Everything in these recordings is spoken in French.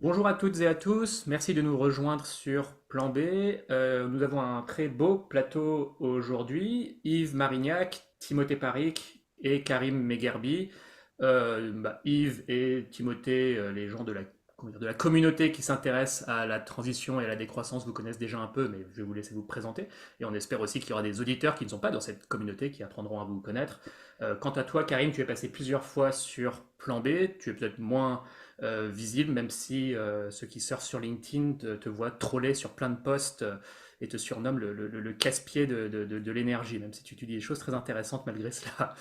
Bonjour à toutes et à tous, merci de nous rejoindre sur Plan B. Nous avons un très beau plateau aujourd'hui. Yves Marignac, Timothée Paric et Karim Megerbi. Yves et Timothée, les gens de comment dire, de la communauté qui s'intéressent à la transition et à la décroissance, vous connaissent déjà un peu, mais je vais vous laisser vous présenter. Et on espère aussi qu'il y aura des auditeurs qui ne sont pas dans cette communauté qui apprendront à vous connaître. Quant à toi, Karim, tu es passé plusieurs fois sur Plan B. Tu es peut-être moins visible, même si ceux qui surfent sur LinkedIn te voient troller sur plein de posts et te surnomment le casse-pied de l'énergie, même si tu dis des choses très intéressantes malgré cela.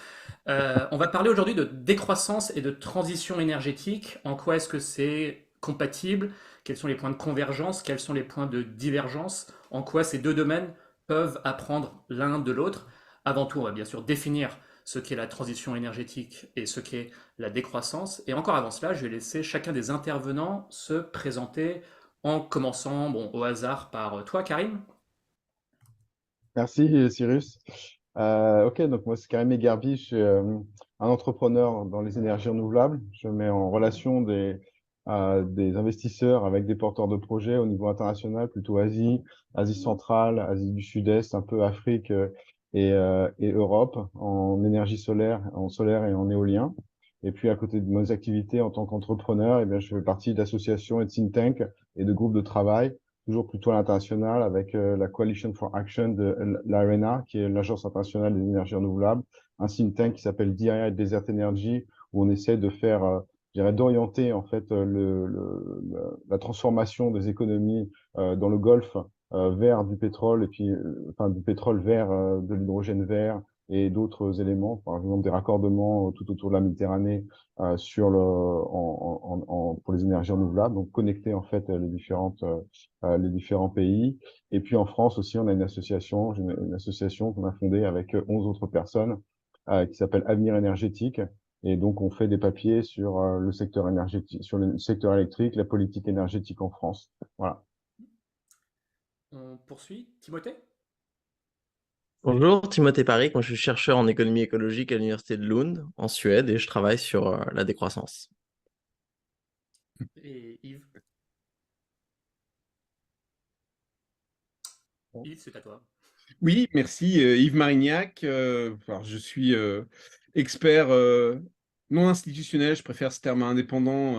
On va parler aujourd'hui de décroissance et de transition énergétique. En quoi est-ce que c'est compatible? Quels sont les points de convergence? Quels sont les points de divergence? En quoi ces deux domaines peuvent apprendre l'un de l'autre? Avant tout, on va bien sûr définir ce qu'est la transition énergétique et ce qu'est la décroissance. Et encore avant cela, je vais laisser chacun des intervenants se présenter en commençant bon, au hasard par toi, Karim. Merci Cyrus. Ok, donc moi c'est Karim Egarbi, je suis un entrepreneur dans les énergies renouvelables. Je mets en relation des investisseurs avec des porteurs de projets au niveau international, plutôt Asie, Asie centrale, Asie du Sud-Est, un peu Afrique et Europe, en énergie solaire, en solaire et en éolien. Et puis à côté de mes activités en tant qu'entrepreneur, eh bien, je fais partie d'associations et de think tanks et de groupes de travail toujours plutôt à l'international avec la Coalition for Action de l'ARENA, qui est l'Agence internationale des énergies renouvelables, un think tank qui s'appelle DIA Desert Energy, où on essaie de faire, je dirais, d'orienter en fait la transformation des économies dans le Golfe vers du pétrole et puis enfin du pétrole vers de l'hydrogène vert et d'autres éléments, par exemple des raccordements tout autour de la Méditerranée pour les énergies renouvelables, donc connecter en fait les différents pays. Et puis en France aussi, on a une association qu'on a fondée avec 11 autres personnes qui s'appelle Avenir énergétique. Et donc, on fait des papiers sur le secteur énergétique, sur le secteur électrique, la politique énergétique en France. Voilà. On poursuit. Timothée. Bonjour, Timothée Paric, moi je suis chercheur en économie écologique à l'université de Lund en Suède et je travaille sur la décroissance. Et Yves. Yves, c'est à toi. Oui, merci Yves Marignac. Alors, je suis expert non institutionnel, je préfère ce terme indépendant,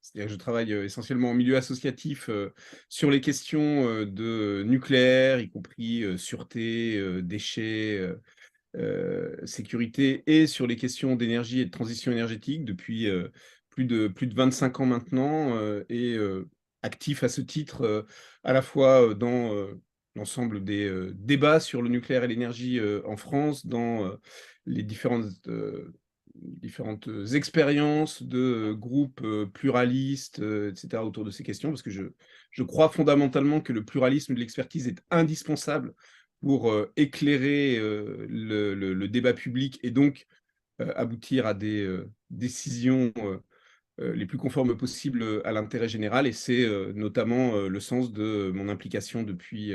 c'est-à-dire que je travaille essentiellement en milieu associatif sur les questions de nucléaire, y compris sûreté, déchets, sécurité, et sur les questions d'énergie et de transition énergétique depuis plus de 25 ans maintenant, et actif à ce titre à la fois dans l'ensemble des débats sur le nucléaire et l'énergie en France, dans les différentes expériences de groupes pluralistes, etc., autour de ces questions, parce que je crois fondamentalement que le pluralisme de l'expertise est indispensable pour éclairer le débat public et donc aboutir à des décisions les plus conformes possibles à l'intérêt général. Et c'est notamment le sens de mon implication depuis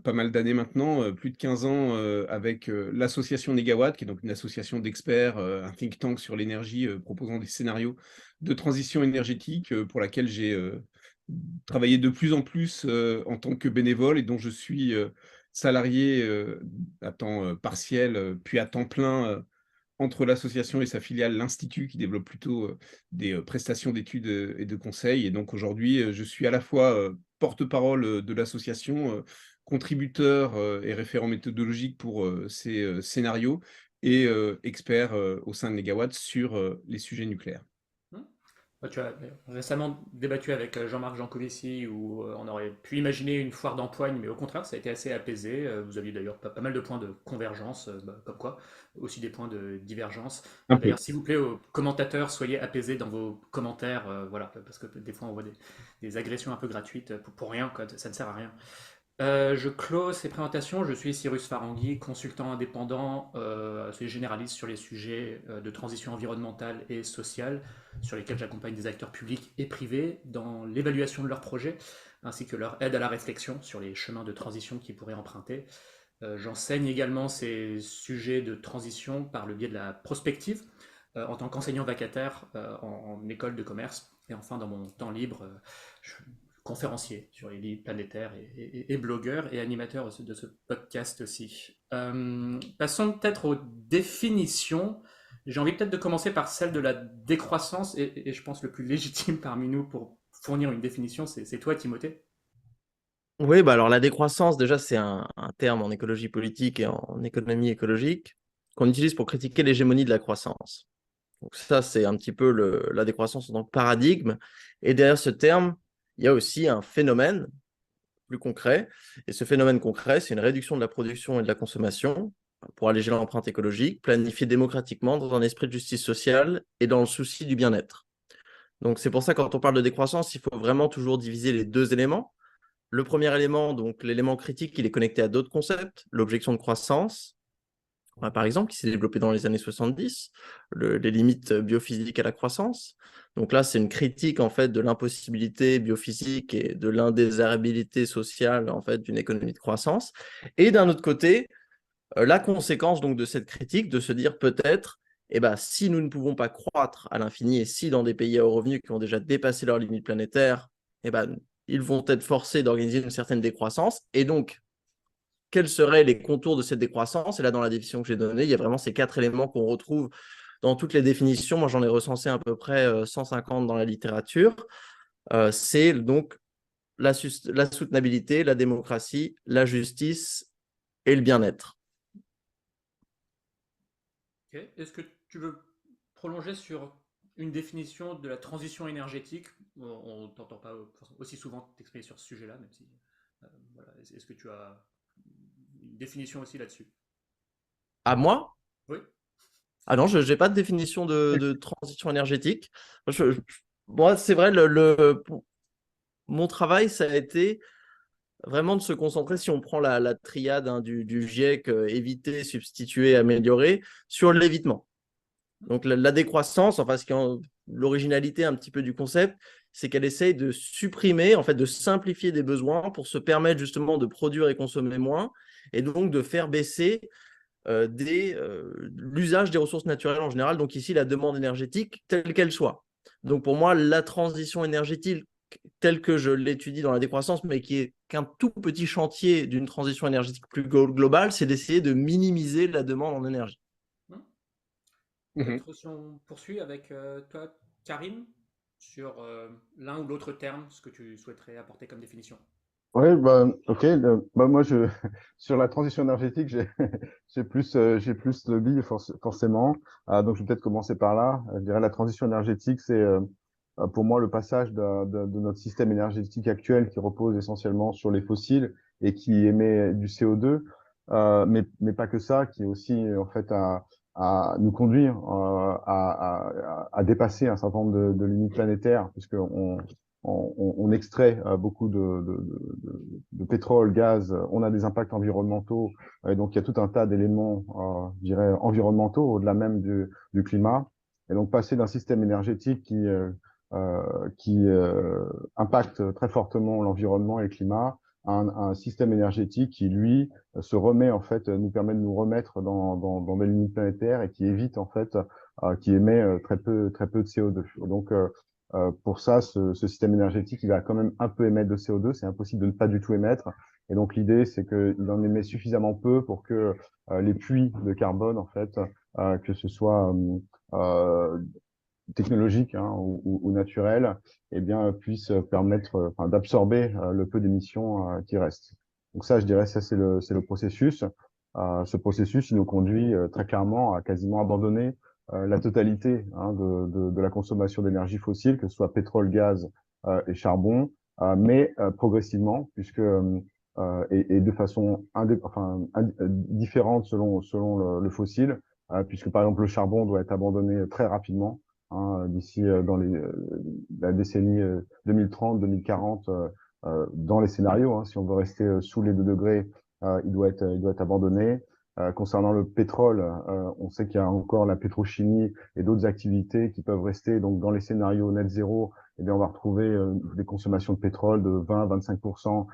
pas mal d'années maintenant, plus de 15 ans, avec l'association Négawatt, qui est donc une association d'experts, un think tank sur l'énergie, proposant des scénarios de transition énergétique, pour laquelle j'ai travaillé de plus en plus en tant que bénévole et dont je suis salarié à temps partiel, puis à temps plein, entre l'association et sa filiale, l'Institut, qui développe plutôt des prestations d'études et de conseils. Et donc aujourd'hui, je suis à la fois porte-parole de l'association, contributeur et référent méthodologique pour ces scénarios, et expert au sein de Negawatt sur les sujets nucléaires. Hmm. Tu as récemment débattu avec Jean-Marc Jancovici où on aurait pu imaginer une foire d'empoigne, mais au contraire, ça a été assez apaisé. Vous aviez d'ailleurs pas mal de points de convergence, comme quoi, aussi des points de divergence. Un peu. D'ailleurs, s'il vous plaît, aux commentateurs, soyez apaisés dans vos commentaires, voilà, parce que des fois on voit des agressions un peu gratuites pour rien, quoi, ça ne sert à rien. Je close ces présentations. Je suis Cyrus Farangui, consultant indépendant, assez généraliste sur les sujets de transition environnementale et sociale, sur lesquels j'accompagne des acteurs publics et privés dans l'évaluation de leurs projets, ainsi que leur aide à la réflexion sur les chemins de transition qu'ils pourraient emprunter. J'enseigne également ces sujets de transition par le biais de la prospective, en tant qu'enseignant vacataire en école de commerce. Et enfin, dans mon temps libre, je suis conférencier sur les livres planétaires et blogueur et animateur de ce podcast aussi. Passons peut-être aux définitions. J'ai envie peut-être de commencer par celle de la décroissance et je pense le plus légitime parmi nous pour fournir une définition, c'est toi, Timothée. Oui, bah alors la décroissance, déjà, c'est un terme en écologie politique et en économie écologique qu'on utilise pour critiquer l'hégémonie de la croissance. Donc ça, c'est un petit peu la décroissance en tant que paradigme. Et derrière ce terme, il y a aussi un phénomène plus concret. Et ce phénomène concret, c'est une réduction de la production et de la consommation pour alléger l'empreinte écologique, planifiée démocratiquement dans un esprit de justice sociale et dans le souci du bien-être. Donc c'est pour ça, quand on parle de décroissance, il faut vraiment toujours diviser les deux éléments. Le premier élément, donc l'élément critique, il est connecté à d'autres concepts, l'objection de croissance, par exemple, qui s'est développé dans les années 70, les limites biophysiques à la croissance. Donc là, c'est une critique en fait de l'impossibilité biophysique et de l'indésirabilité sociale en fait d'une économie de croissance. Et d'un autre côté, la conséquence donc de cette critique, de se dire peut-être, eh ben, si nous ne pouvons pas croître à l'infini et si dans des pays à haut revenu qui ont déjà dépassé leurs limites planétaires, eh ben, ils vont être forcés d'organiser une certaine décroissance. Et donc, quels seraient les contours de cette décroissance? Et là, dans la définition que j'ai donnée, il y a vraiment ces 4 éléments qu'on retrouve dans toutes les définitions. Moi, j'en ai recensé à peu près 150 dans la littérature. C'est donc la soutenabilité, la démocratie, la justice et le bien-être. Okay. Est-ce que tu veux prolonger sur une définition de la transition énergétique? On ne t'entend pas aussi souvent t'exprimer sur ce sujet-là, même si. Voilà. Est-ce que tu as une définition aussi là-dessus? À moi? Oui. Ah non, je n'ai pas de définition de transition énergétique. Moi, c'est vrai, mon travail, ça a été vraiment de se concentrer, si on prend la triade du GIEC, éviter, substituer, améliorer, sur l'évitement. Donc la décroissance, enfin l'originalité un petit peu du concept, c'est qu'elle essaye de supprimer, en fait, de simplifier des besoins pour se permettre justement de produire et consommer moins, et donc de faire baisser l'usage des ressources naturelles en général, donc ici la demande énergétique telle qu'elle soit. Donc pour moi, la transition énergétique telle que je l'étudie dans la décroissance, mais qui est qu'un tout petit chantier d'une transition énergétique plus globale, c'est d'essayer de minimiser la demande en énergie. Peut-être si on poursuit avec toi, Karim, sur l'un ou l'autre terme, ce que tu souhaiterais apporter comme définition. Oui, bah, ok. Moi, sur la transition énergétique, j'ai plus de billes forcément. Donc, je vais peut-être commencer par là. Je dirais la transition énergétique, c'est pour moi le passage de notre système énergétique actuel qui repose essentiellement sur les fossiles et qui émet du CO2, mais pas que ça, qui est aussi en fait à nous conduire à dépasser un certain nombre de limites planétaires, puisque on extrait beaucoup de pétrole, gaz, on a des impacts environnementaux, et donc il y a tout un tas d'éléments, je dirais, environnementaux au-delà même du climat. Et donc passer d'un système énergétique qui impacte très fortement l'environnement et le climat à un système énergétique qui, lui, se remet, en fait, nous permet de nous remettre dans des limites planétaires et qui évite, en fait, qui émet très peu de CO2. Et donc, pour ça, ce système énergétique, il va quand même un peu émettre de CO2. C'est impossible de ne pas du tout émettre. Et donc, l'idée, c'est qu'il en émet suffisamment peu pour que les puits de carbone, en fait, que ce soit technologique ou naturel, eh bien, puissent permettre d'absorber le peu d'émissions qui restent. Donc ça, je dirais, ça, c'est le processus. Ce processus, il nous conduit très clairement à quasiment abandonner la totalité de la consommation d'énergie fossile, que ce soit pétrole, gaz et charbon, mais progressivement, puisque et de façon différente selon le fossile, puisque par exemple le charbon doit être abandonné très rapidement, d'ici dans la décennie 2030-2040, dans les scénarios. Si on veut rester sous les 2 degrés, il doit être abandonné. Concernant le pétrole, on sait qu'il y a encore la pétrochimie et d'autres activités qui peuvent rester. Donc, dans les scénarios net zéro, eh bien, on va retrouver des consommations de pétrole de 20-25%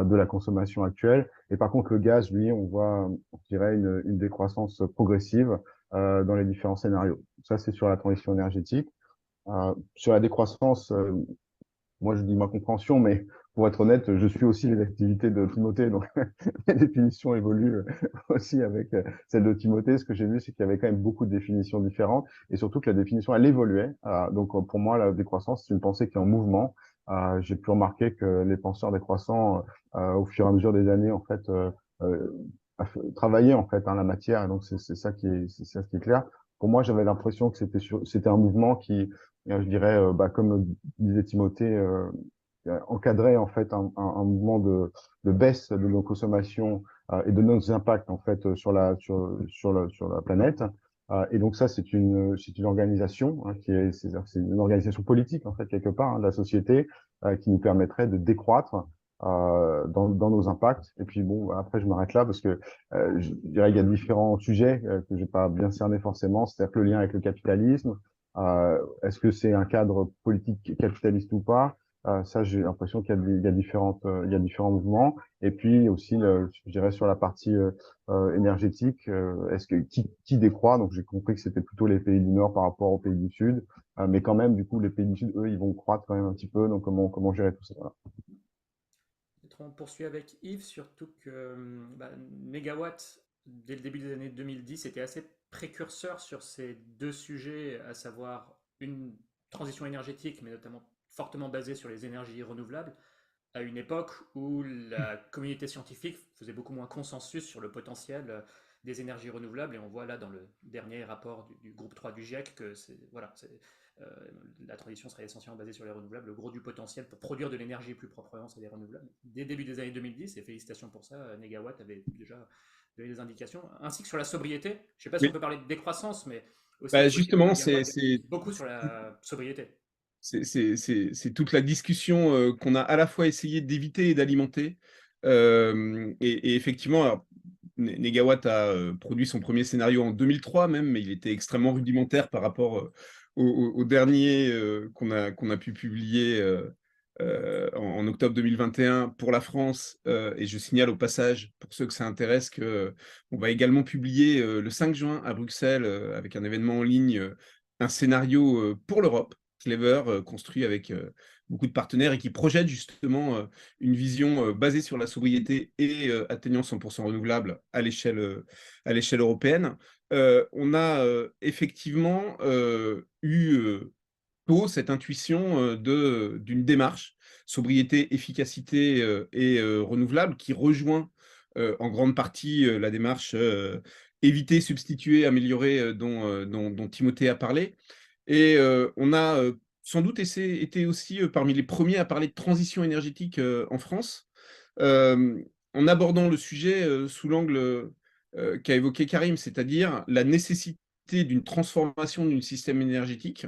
de la consommation actuelle. Et par contre, le gaz, lui, on voit, je dirais, une décroissance progressive dans les différents scénarios. Ça, c'est sur la transition énergétique. Sur la décroissance, moi, je dis ma compréhension, mais pour être honnête, je suis aussi les activités de Timothée, donc les définitions évoluent aussi avec celle de Timothée. Ce que j'ai vu, c'est qu'il y avait quand même beaucoup de définitions différentes et surtout que la définition, elle évoluait. Donc, pour moi, la décroissance, c'est une pensée qui est en mouvement. J'ai pu remarquer que les penseurs décroissants, au fur et à mesure des années, en fait, euh, travaillaient en fait la matière. Et donc, c'est ça c'est ça qui est clair. Pour moi, j'avais l'impression que c'était un mouvement qui, je dirais, comme disait Timothée, encadrer en fait un mouvement de baisse de nos consommations et de nos impacts en fait sur la planète. Et donc ça, c'est une organisation c'est une organisation politique en fait quelque part de la société qui nous permettrait de décroître dans nos impacts. Et puis bon, après je m'arrête là parce que je dirais qu'il y a différents sujets que j'ai pas bien cerné forcément, c'est-à-dire que le lien avec le capitalisme. Est-ce que c'est un cadre politique capitaliste ou pas? Ça, j'ai l'impression il y a il y a différents mouvements. Et puis aussi, je dirais sur la partie énergétique, est-ce que qui décroît? Donc j'ai compris que c'était plutôt les pays du Nord par rapport aux pays du Sud, mais quand même, du coup, les pays du Sud, eux, ils vont croître quand même un petit peu. Donc comment gérer tout ça? Voilà. Peut-être on poursuit avec Yves, surtout que Negawatt, dès le début des années 2010, était assez précurseur sur ces deux sujets, à savoir une transition énergétique, mais notamment fortement basée sur les énergies renouvelables, à une époque où la communauté scientifique faisait beaucoup moins consensus sur le potentiel des énergies renouvelables. Et on voit là dans le dernier rapport du groupe 3 du GIEC que euh, la transition serait essentiellement basée sur les renouvelables. Le gros du potentiel pour produire de l'énergie plus proprement, c'est les renouvelables. Dès le début des années 2010, et félicitations pour ça, Negawatt avait déjà donné des indications, ainsi que sur la sobriété. Je ne sais pas si on Oui. peut parler de décroissance, mais aussi Bah, la politique justement, de Negawatt beaucoup sur la sobriété. c'est toute la discussion qu'on a à la fois essayé d'éviter et d'alimenter. Et effectivement, alors, Negawatt a produit son premier scénario en 2003 même, mais il était extrêmement rudimentaire par rapport au dernier qu'on a pu publier en octobre 2021 pour la France. Et je signale au passage, pour ceux que ça intéresse, qu'on va également publier le 5 juin à Bruxelles, avec un événement en ligne, un scénario pour l'Europe, Clever, construit avec beaucoup de partenaires et qui projette justement une vision basée sur la sobriété et atteignant 100% renouvelable à l'échelle européenne. On a effectivement eu tôt cette intuition d'une démarche sobriété, efficacité et renouvelable qui rejoint en grande partie la démarche éviter, substituer, améliorer dont Timothée a parlé. Et on a sans doute été aussi parmi les premiers à parler de transition énergétique en France, en abordant le sujet sous l'angle qu'a évoqué Karim, c'est-à-dire la nécessité d'une transformation du système énergétique,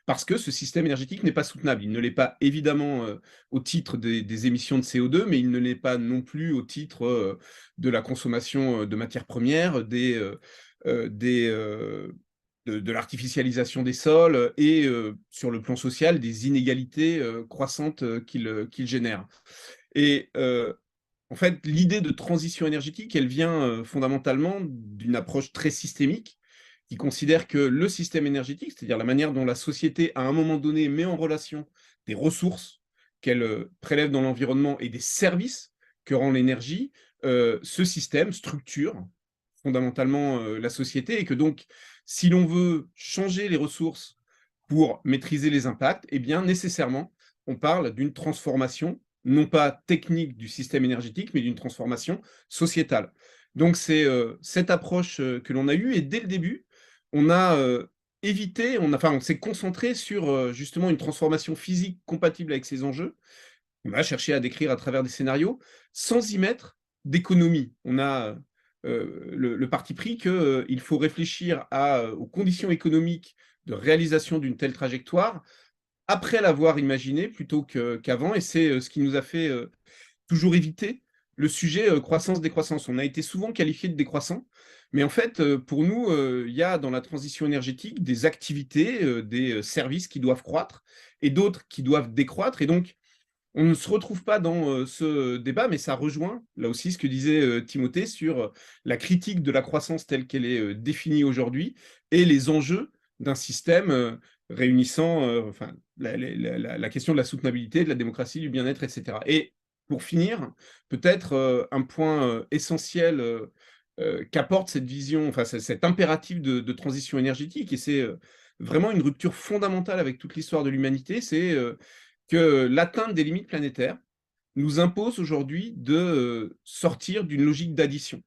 parce que ce système énergétique n'est pas soutenable. Il ne l'est pas évidemment au titre des émissions de CO2, mais il ne l'est pas non plus au titre de la consommation de matières premières, de l'artificialisation des sols et sur le plan social des inégalités croissantes qu'il génère. Et en fait, l'idée de transition énergétique, elle vient fondamentalement d'une approche très systémique qui considère que le système énergétique, c'est-à-dire la manière dont la société, à un moment donné, met en relation des ressources qu'elle prélève dans l'environnement et des services que rend l'énergie, ce système structure fondamentalement la société et que donc, si l'on veut changer les ressources pour maîtriser les impacts, eh bien, nécessairement, on parle d'une transformation, non pas technique du système énergétique, mais d'une transformation sociétale. Donc, c'est cette approche que l'on a eue et dès le début, on a évité, on s'est concentré sur justement une transformation physique compatible avec ces enjeux. On a cherché à décrire à travers des scénarios sans y mettre d'économie. On a le parti pris qu'il faut réfléchir aux conditions économiques de réalisation d'une telle trajectoire après l'avoir imaginé plutôt qu'avant. Et c'est ce qui nous a fait toujours éviter le sujet croissance-décroissance. On a été souvent qualifié de décroissant, mais en fait, pour nous, il y a dans la transition énergétique des activités, des services qui doivent croître et d'autres qui doivent décroître. Et donc, On ne se retrouve pas dans ce débat, mais ça rejoint là aussi ce que disait Timothée sur la critique de la croissance telle qu'elle est définie aujourd'hui et les enjeux d'un système réunissant enfin, la question de la soutenabilité, de la démocratie, du bien-être, etc. Et pour finir, peut-être un point essentiel qu'apporte cette vision, enfin cet impératif de transition énergétique, et c'est vraiment une rupture fondamentale avec toute l'histoire de l'humanité, c'est que l'atteinte des limites planétaires nous impose aujourd'hui de sortir d'une logique d'addition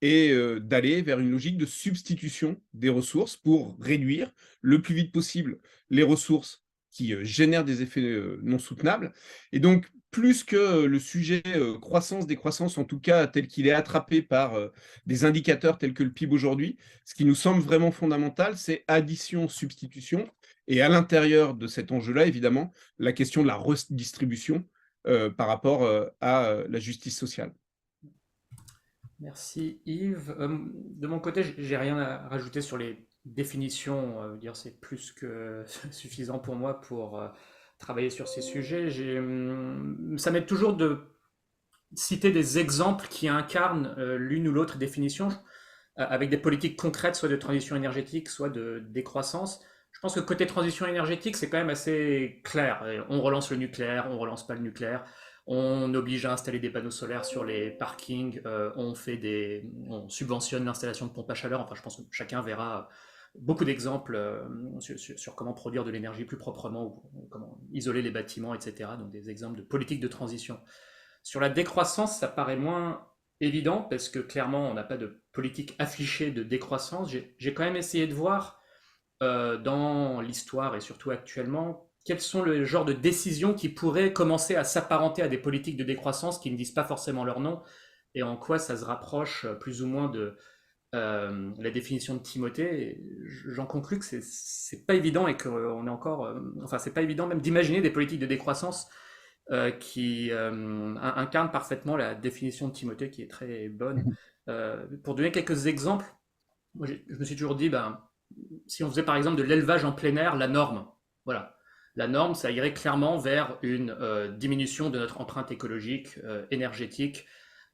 et d'aller vers une logique de substitution des ressources pour réduire le plus vite possible les ressources qui génèrent des effets non soutenables. Et donc, plus que le sujet croissance-décroissance, en tout cas tel qu'il est attrapé par des indicateurs tels que le PIB aujourd'hui, ce qui nous semble vraiment fondamental, c'est addition-substitution. Et à l'intérieur de cet enjeu-là, évidemment, la question de la redistribution par rapport à la justice sociale. Merci Yves. De mon côté, j'ai rien à rajouter sur les définitions. Dire c'est plus que suffisant pour moi pour travailler sur ces sujets. Ça m'aide toujours de citer des exemples qui incarnent l'une ou l'autre définition, avec des politiques concrètes, soit de transition énergétique, soit de décroissance. Je pense que côté transition énergétique, c'est quand même assez clair. On relance le nucléaire, on relance pas le nucléaire. On oblige à installer des panneaux solaires sur les parkings, on subventionne l'installation de pompes à chaleur. Enfin, je pense que chacun verra beaucoup d'exemples sur comment produire de l'énergie plus proprement ou comment isoler les bâtiments, etc. Donc des exemples de politique de transition. Sur la décroissance, ça paraît moins évident parce que clairement, on n'a pas de politique affichée de décroissance. J'ai quand même essayé de voir dans l'histoire et surtout actuellement quels sont les genres de décisions qui pourraient commencer à s'apparenter à des politiques de décroissance qui ne disent pas forcément leur nom et en quoi ça se rapproche plus ou moins de la définition de Timothée. Et j'en conclus que c'est pas évident et qu'on est encore, enfin c'est pas évident même d'imaginer des politiques de décroissance qui incarnent parfaitement la définition de Timothée qui est très bonne. Pour donner quelques exemples, moi, je me suis toujours dit, ben, si on faisait par exemple de l'élevage en plein air, la norme, voilà. La norme, ça irait clairement vers une diminution de notre empreinte écologique, énergétique.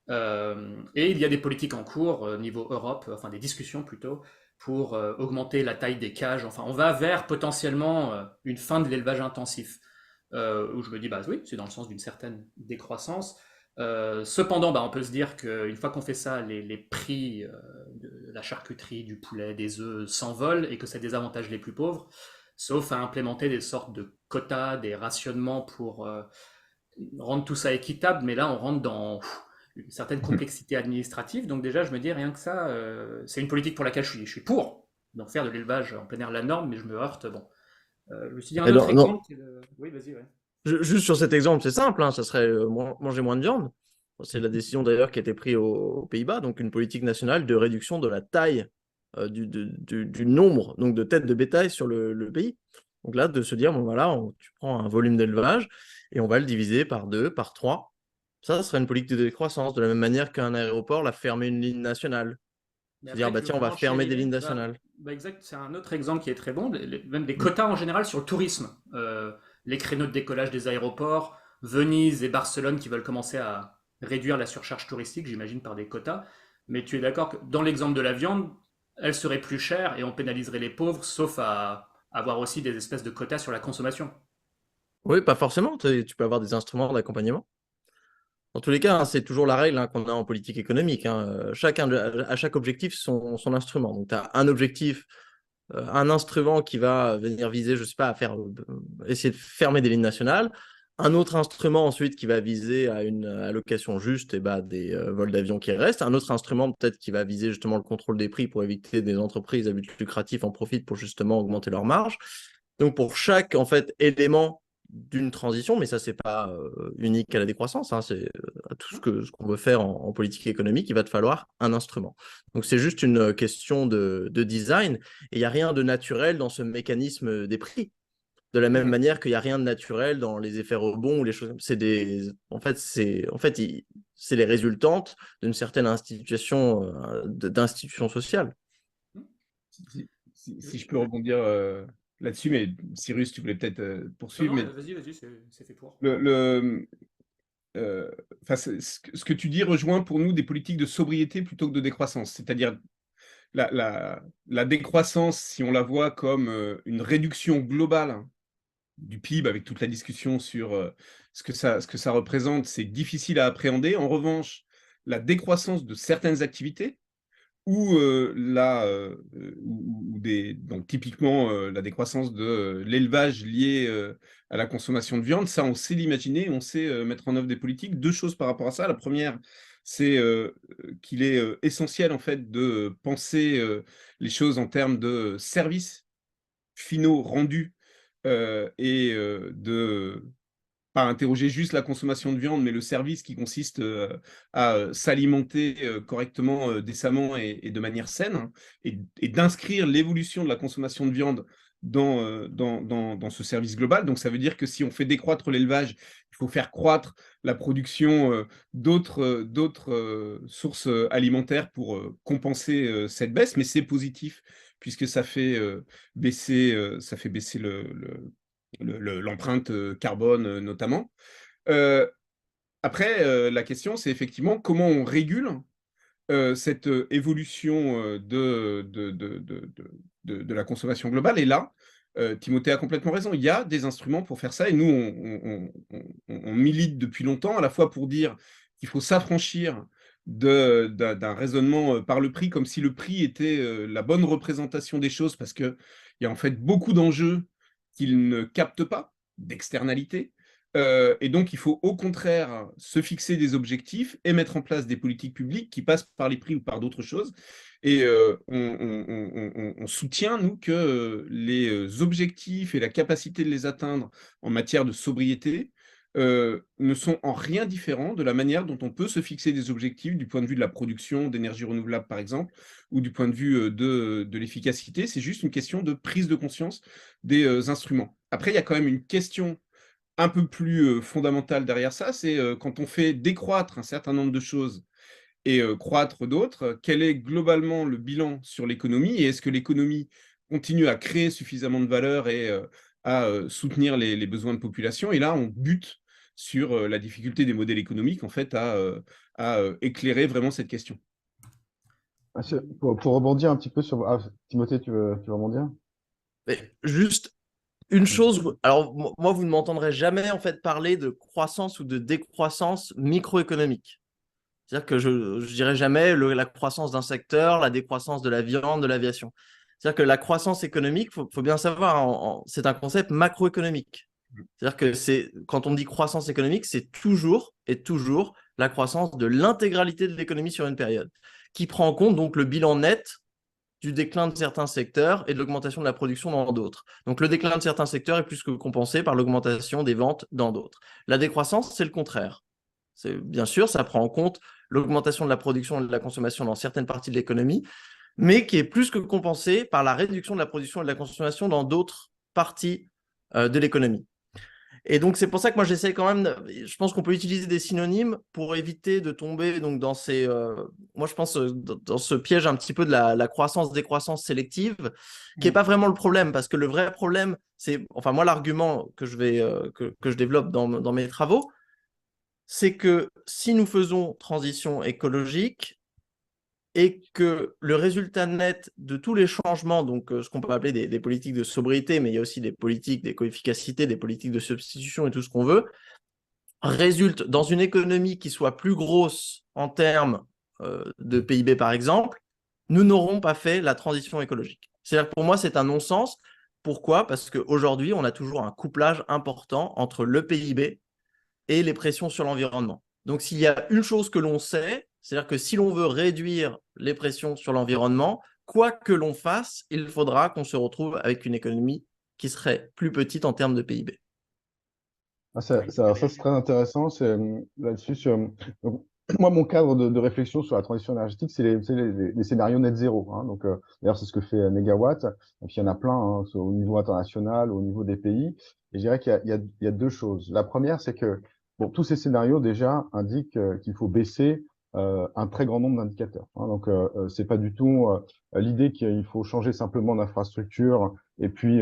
Et il y a des politiques en cours au niveau Europe, enfin des discussions plutôt, pour augmenter la taille des cages. Enfin, on va vers potentiellement une fin de l'élevage intensif. Où je me dis, bah oui, c'est dans le sens d'une certaine décroissance. Cependant, bah, on peut se dire qu'une fois qu'on fait ça, les prix de la charcuterie, du poulet, des œufs s'envolent et que ça désavantage les plus pauvres, sauf à implémenter des sortes de quotas, des rationnements pour rendre tout ça équitable. Mais là, on rentre dans une certaine complexité administrative. Donc déjà, je me dis, rien que ça, c'est une politique pour laquelle je suis pour. Donc faire de l'élevage en plein air la norme, mais je me heurte, bon. Je me suis dit un autre exemple. Oui, vas-y, ouais. Juste sur cet exemple, c'est simple, hein, ça serait manger moins de viande. C'est la décision d'ailleurs qui a été prise aux Pays-Bas, donc une politique nationale de réduction de la taille du nombre donc de têtes de bétail sur le pays. Donc là, de se dire, bon voilà, tu prends un volume d'élevage et on va le diviser par 2, par 3. Ça serait une politique de décroissance, de la même manière qu'un aéroport l'a fermé une ligne nationale. C'est-à-dire, bah, tiens, on va fermer des lignes nationales. Bah exact, c'est un autre exemple qui est très bon, même des quotas en général sur le tourisme. Les créneaux de décollage des aéroports, Venise et Barcelone qui veulent commencer à réduire la surcharge touristique, j'imagine, par des quotas. Mais tu es d'accord que dans l'exemple de la viande, elle serait plus chère et on pénaliserait les pauvres, sauf à avoir aussi des espèces de quotas sur la consommation. Oui, pas forcément. Tu peux avoir des instruments d'accompagnement. Dans tous les cas, hein, c'est toujours la règle qu'on a en politique économique. À chaque objectif, son instrument. Donc, tu as un objectif, un instrument qui va venir viser, je ne sais pas, essayer de fermer des lignes nationales. Un autre instrument ensuite qui va viser à une allocation juste des vols d'avion qui restent. Un autre instrument peut-être qui va viser justement le contrôle des prix pour éviter des entreprises à but lucratif en profitent pour justement augmenter leurs marges. Donc, pour chaque élément d'une transition, mais ça, c'est pas unique à la décroissance, hein, c'est à tout ce qu'on veut faire en politique économique, il va te falloir un instrument. Donc, c'est juste une question de design, et il n'y a rien de naturel dans ce mécanisme des prix. De la même manière qu'il n'y a rien de naturel dans les effets rebonds ou les choses. C'est les résultantes d'une certaine d'institution sociale. Si je peux rebondir là-dessus, mais Cyrus, tu voulais peut-être Non, poursuivre. non, Mais vas-y, c'est fait pour. enfin, ce que tu dis rejoint pour nous des politiques de sobriété plutôt que de décroissance. C'est-à-dire la décroissance, si on la voit comme une réduction globale du PIB, avec toute la discussion sur ce que ça représente, c'est difficile à appréhender. En revanche, la décroissance de certaines activités, ou donc typiquement la décroissance de l'élevage lié à la consommation de viande, ça on sait l'imaginer, on sait mettre en œuvre des politiques. Deux choses par rapport à ça. La première, c'est qu'il est essentiel en fait de penser les choses en termes de services finaux rendus et de pas interroger juste la consommation de viande, mais le service qui consiste à s'alimenter correctement, décemment et de manière saine, hein, et d'inscrire l'évolution de la consommation de viande dans ce service global. Donc ça veut dire que si on fait décroître l'élevage, il faut faire croître la production d'autres sources alimentaires pour compenser cette baisse, mais c'est positif puisque ça fait baisser l'empreinte carbone notamment. Après, la question, c'est effectivement comment on régule cette évolution de la consommation globale. Et là, Timothée a complètement raison. Il y a des instruments pour faire ça. Et nous, on milite depuis longtemps, à la fois pour dire qu'il faut s'affranchir d'un raisonnement par le prix, comme si le prix était la bonne représentation des choses, parce qu'il y a en fait beaucoup d'enjeux qu'il ne capte pas, d'externalités. Et donc, il faut au contraire se fixer des objectifs et mettre en place des politiques publiques qui passent par les prix ou par d'autres choses. Et on soutient, nous, que les objectifs et la capacité de les atteindre en matière de sobriété ne sont en rien différents de la manière dont on peut se fixer des objectifs du point de vue de la production d'énergie renouvelable, par exemple, ou du point de vue de l'efficacité. C'est juste une question de prise de conscience des instruments. Après, il y a quand même une question un peu plus fondamentale derrière ça, c'est quand on fait décroître un certain nombre de choses et croître d'autres, quel est globalement le bilan sur l'économie et est-ce que l'économie continue à créer suffisamment de valeur et à soutenir les besoins de population? Et là, on bute sur la difficulté des modèles économiques en fait à éclairer vraiment cette question. Pour rebondir un petit peu sur... Ah, Timothée, tu veux rebondir? Mais juste une chose, alors moi, vous ne m'entendrez jamais en fait parler de croissance ou de décroissance microéconomique. C'est-à-dire que je ne dirais jamais la croissance d'un secteur, la décroissance de la viande, de l'aviation. C'est-à-dire que la croissance économique, faut bien savoir, c'est un concept macroéconomique. C'est-à-dire que quand on dit croissance économique, c'est toujours et toujours la croissance de l'intégralité de l'économie sur une période, qui prend en compte donc le bilan net du déclin de certains secteurs et de l'augmentation de la production dans d'autres. Donc le déclin de certains secteurs est plus que compensé par l'augmentation des ventes dans d'autres. La décroissance, c'est le contraire. Bien sûr, ça prend en compte l'augmentation de la production et de la consommation dans certaines parties de l'économie, mais qui est plus que compensée par la réduction de la production et de la consommation dans d'autres parties de l'économie. Et donc, c'est pour ça que moi, j'essaie quand même, je pense qu'on peut utiliser des synonymes pour éviter de tomber donc, dans ces, moi, je pense, dans ce piège un petit peu de la croissance-décroissance sélective, qui n'est pas vraiment le problème, parce que le vrai problème, c'est, enfin, moi, l'argument que je développe dans mes travaux, c'est que si nous faisons transition écologique et que le résultat net de tous les changements, donc ce qu'on peut appeler des politiques de sobriété, mais il y a aussi des politiques d'éco-efficacité, des politiques de substitution et tout ce qu'on veut, résulte dans une économie qui soit plus grosse en termes de PIB par exemple, nous n'aurons pas fait la transition écologique. C'est-à-dire que pour moi, c'est un non-sens. Pourquoi? Parce qu'aujourd'hui, on a toujours un couplage important entre le PIB et les pressions sur l'environnement. Donc, s'il y a une chose que l'on sait, c'est-à-dire que si l'on veut réduire les pressions sur l'environnement, quoi que l'on fasse, il faudra qu'on se retrouve avec une économie qui serait plus petite en termes de PIB. Ah, ça, c'est très intéressant. Là-dessus, donc, moi, mon cadre de réflexion sur la transition énergétique, c'est les scénarios net zéro. Hein. Donc, d'ailleurs, c'est ce que fait Negawatt. Et puis, il y en a plein hein, au niveau international, au niveau des pays. Et je dirais qu'il y a deux choses. La première, c'est que bon, tous ces scénarios déjà indiquent qu'il faut baisser un très grand nombre d'indicateurs. Hein. Donc, c'est pas du tout l'idée qu'il faut changer simplement d'infrastructure et puis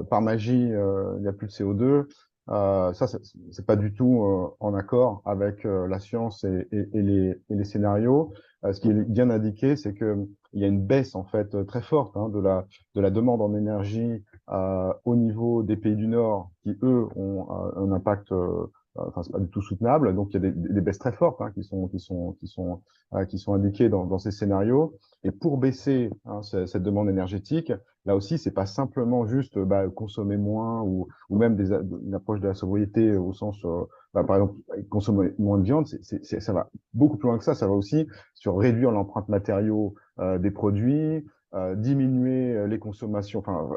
par magie, il n'y a plus de CO2. Ça, c'est pas du tout en accord avec la science et les scénarios. Ce qui est bien indiqué, c'est que il y a une baisse en fait très forte de la demande en énergie au niveau des pays du Nord, qui eux ont un impact, enfin c'est pas du tout soutenable. Donc il y a des baisses très fortes qui sont indiquées dans ces scénarios. Et pour baisser cette demande énergétique, là aussi, c'est pas simplement juste consommer moins ou même une approche de la sobriété au sens, par exemple, consommer moins de viande, ça va beaucoup plus loin que ça. Ça va aussi sur réduire l'empreinte matériau des produits, diminuer les consommations, enfin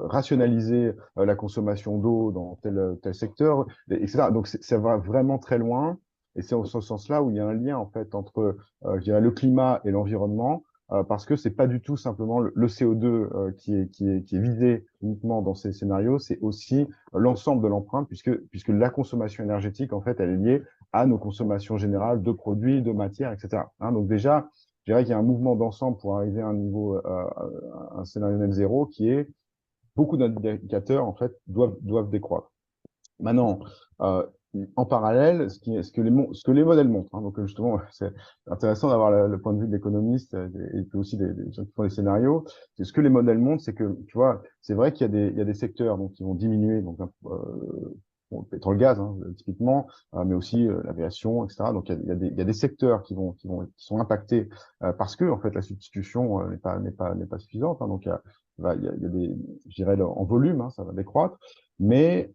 rationaliser la consommation d'eau dans tel secteur, etc. Donc ça va vraiment très loin. Et c'est en ce sens-là où il y a un lien en fait entre je dirais, le climat et l'environnement. Parce que c'est pas du tout simplement le CO2 qui est visé uniquement dans ces scénarios, c'est aussi l'ensemble de l'empreinte, puisque la consommation énergétique, en fait, elle est liée à nos consommations générales de produits, de matières, etc. Donc déjà, je dirais qu'il y a un mouvement d'ensemble pour arriver à un niveau, un scénario net zéro qui est beaucoup d'indicateurs, en fait, doivent décroître. Maintenant, en parallèle, ce que les modèles montrent, donc justement, c'est intéressant d'avoir le point de vue de l'économiste et puis aussi des gens qui font les scénarios. C'est ce que les modèles montrent, c'est que, tu vois, c'est vrai qu'il y a des secteurs donc, qui vont diminuer, donc bon, le pétrole-gaz, typiquement, mais aussi l'aviation, etc. Donc il y a des secteurs qui sont impactés parce que en fait la substitution n'est pas suffisante. Donc il y a des, je dirais, en volume, ça va décroître, mais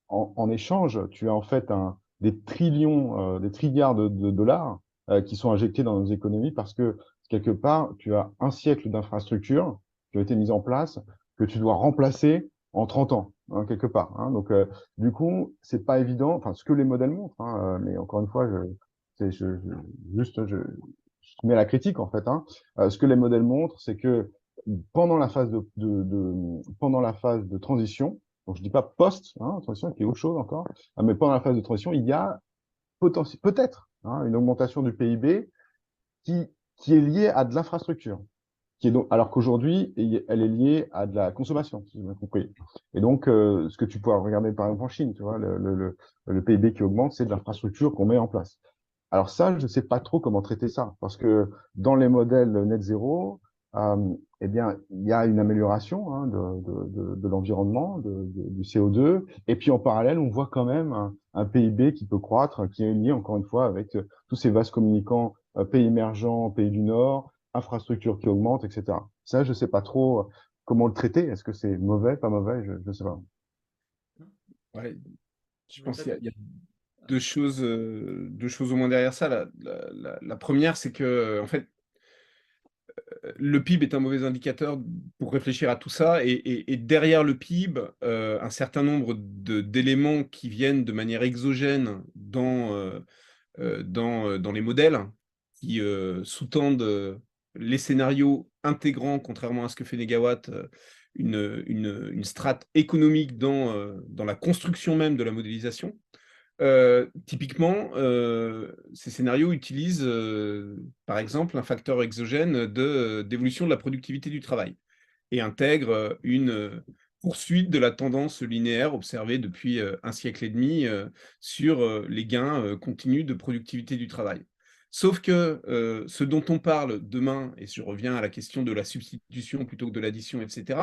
en échange, tu as en fait des trillions, des trilliards de dollars qui sont injectés dans nos économies parce que quelque part, tu as un siècle d'infrastructures qui ont été mises en place que tu dois remplacer en 30 ans, quelque part. Donc, du coup, c'est pas évident. Enfin, ce que les modèles montrent, mais encore une fois, je mets la critique en fait. Ce que les modèles montrent, c'est que pendant la phase pendant la phase de transition, donc je dis pas post, transition qui est autre chose encore, mais pendant la phase de transition, il y a peut-être une augmentation du PIB qui est liée à de l'infrastructure, qui est donc, alors qu'aujourd'hui, elle est liée à de la consommation, si j'ai bien compris. Et donc, ce que tu pourras regarder par exemple en Chine, tu vois, le PIB qui augmente, c'est de l'infrastructure qu'on met en place. Alors ça, je ne sais pas trop comment traiter ça, parce que dans les modèles net zéro, eh bien, il y a une amélioration de l'environnement, du CO2, et puis en parallèle, on voit quand même un PIB qui peut croître, qui est lié encore une fois avec tous ces vases communicants, pays émergents, pays du Nord, infrastructures qui augmentent, etc. Ça, je ne sais pas trop comment le traiter. Est-ce que c'est mauvais, pas mauvais? Je ne sais pas. Ouais, je pense qu'il y a deux choses au moins derrière ça. La première, c'est que en fait, le PIB est un mauvais indicateur pour réfléchir à tout ça. Et derrière le PIB, un certain nombre d'éléments qui viennent de manière exogène dans les modèles, qui sous-tendent les scénarios intégrant, contrairement à ce que fait Negawatt, une strate économique dans la construction même de la modélisation. Typiquement, ces scénarios utilisent, par exemple, un facteur exogène d'évolution de la productivité du travail et intègrent une poursuite de la tendance linéaire observée depuis un siècle et demi sur les gains continus de productivité du travail. Sauf que ce dont on parle demain, et je reviens à la question de la substitution plutôt que de l'addition, etc.,